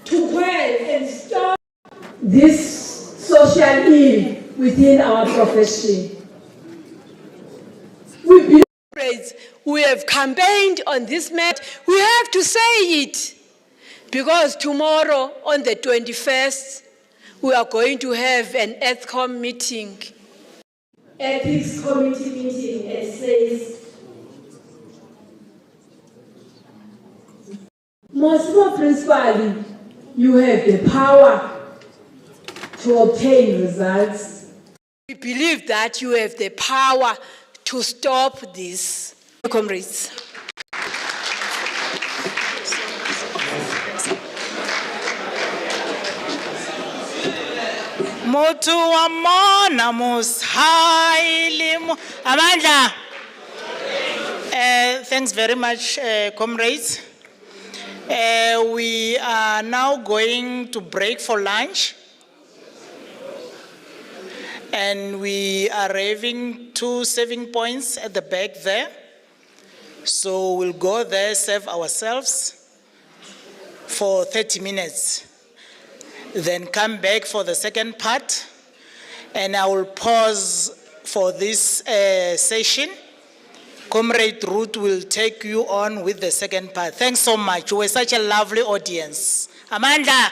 quell and stop this social ill within our profession? We have campaigned on this matter. We have to say it because tomorrow on the 21st, we are going to have an ETHCOM meeting. Ethics Committee meeting, it says, most principally, you have the power to obtain results. We believe that you have the power to stop this. Comrades. Motu wa mona mus haile mo. Amandla. Thanks very much, comrades. We are now going to break for lunch. And we are having 2 serving points at the back there. So we'll go there, serve ourselves for 30 minutes. Then come back for the second part. And I will pause for this session. Comrade Ruth will take you on with the second part. Thanks so much. You were such a lovely audience. Amanda.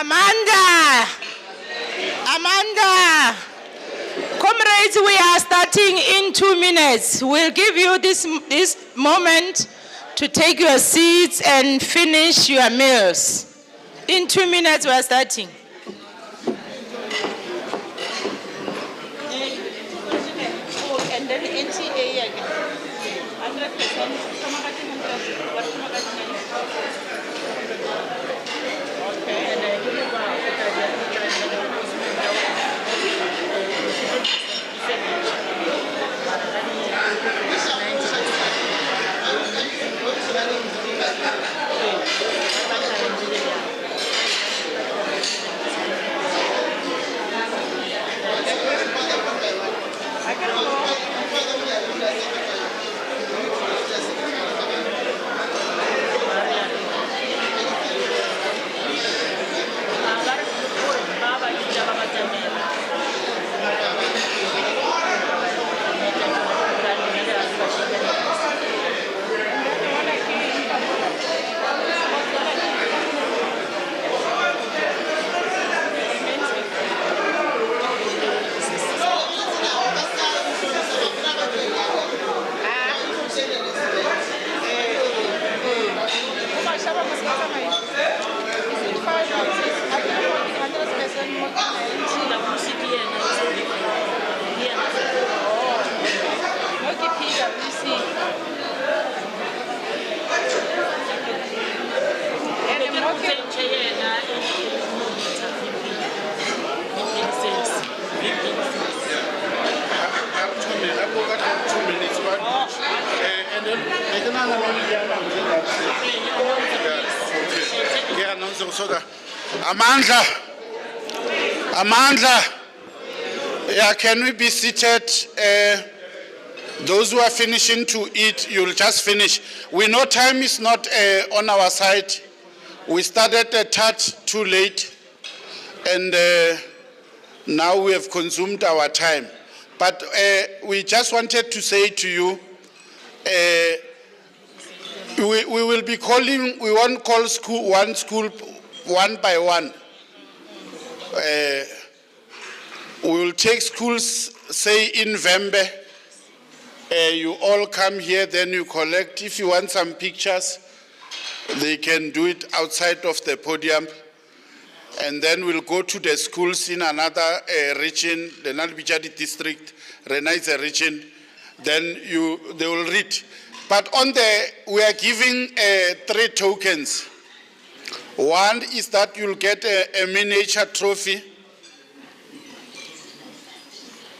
Amanda. Amanda. Comrades, we are starting in 2 minutes. We'll give you this moment to take your seats and finish your meals. In 2 minutes, we are starting. And then NTA again. 100%. Amanda, yeah, can we be seated? Those who are finishing to eat, you'll just finish. We know time is not on our side. We started a tad too late, and now we have consumed our time. But we just wanted to say to you, we will be calling, we won't call school one by one. We will take schools, say in Vembe, you all come here, then you collect. If you want some pictures, they can do it outside of the podium. And then we'll go to the schools in another region, the Nalbijadi district, Rena is a region, then they will read. But we are giving 3 tokens. One is that you'll get a miniature trophy,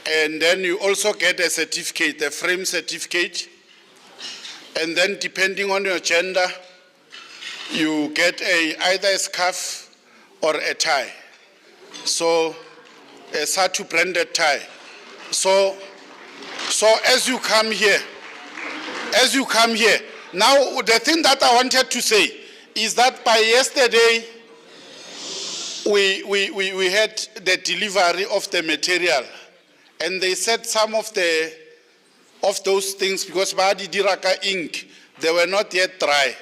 and then you also get a certificate, a frame certificate, and then depending on your gender, you get either a scarf or a tie. So a Sadtu branded tie. So as you come here, now the thing that I wanted to say is that by yesterday, we had the delivery of the material, and they said some of those things, because Baadi Diraka ink, they were not yet dry.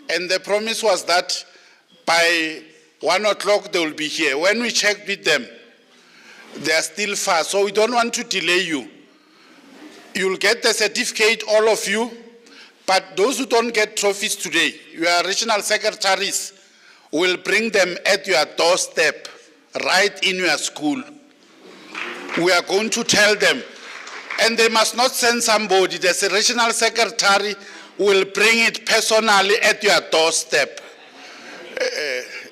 And the promise was that by 1 o'clock they will be here. When we checked with them, they are still far, so we don't want to delay you. You'll get the certificate, all of you, but those who don't get trophies today, your regional secretaries will bring them at your doorstep, right in your school. We are going to tell them, and they must not send somebody. The regional secretary will bring it personally at your doorstep.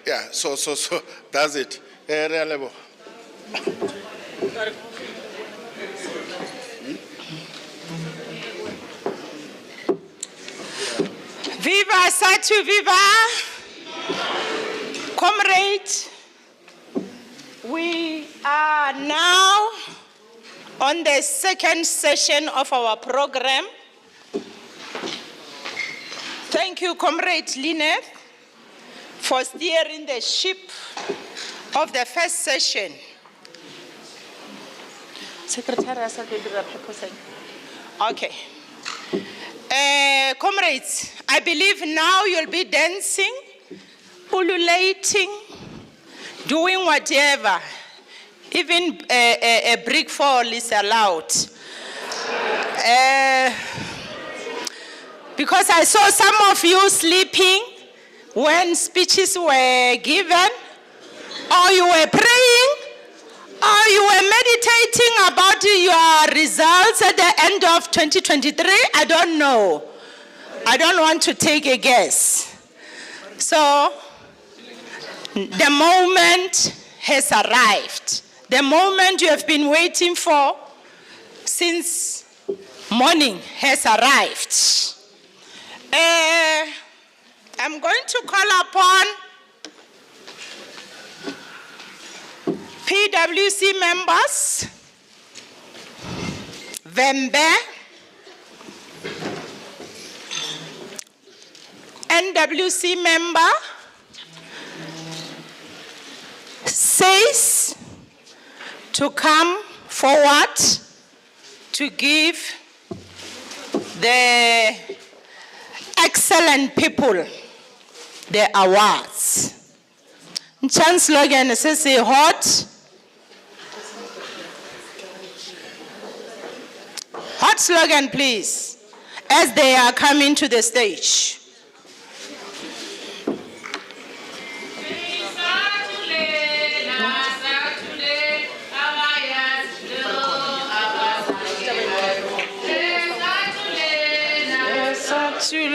Yeah, so that's it. Viva Sadtu, viva! Comrade, we are now on the second session of our program. Thank you, Comrade Lineth, for steering the ship of the first session. Secretary, okay. Comrades, I believe now you'll be dancing, ululating, doing whatever. Even a brick fall is allowed. Because I saw some of you sleeping when speeches were given, or you were praying, or you were meditating about your results at the end of 2023. I don't know. I don't want to take a guess. So, the moment has arrived. The moment you have been waiting for since morning has arrived. I'm going to call upon PWC members, Vembe, NWC member, says to come forward to give the excellent people the awards. Chance slogan says hot slogan, please, as they are coming to the stage. Sadtu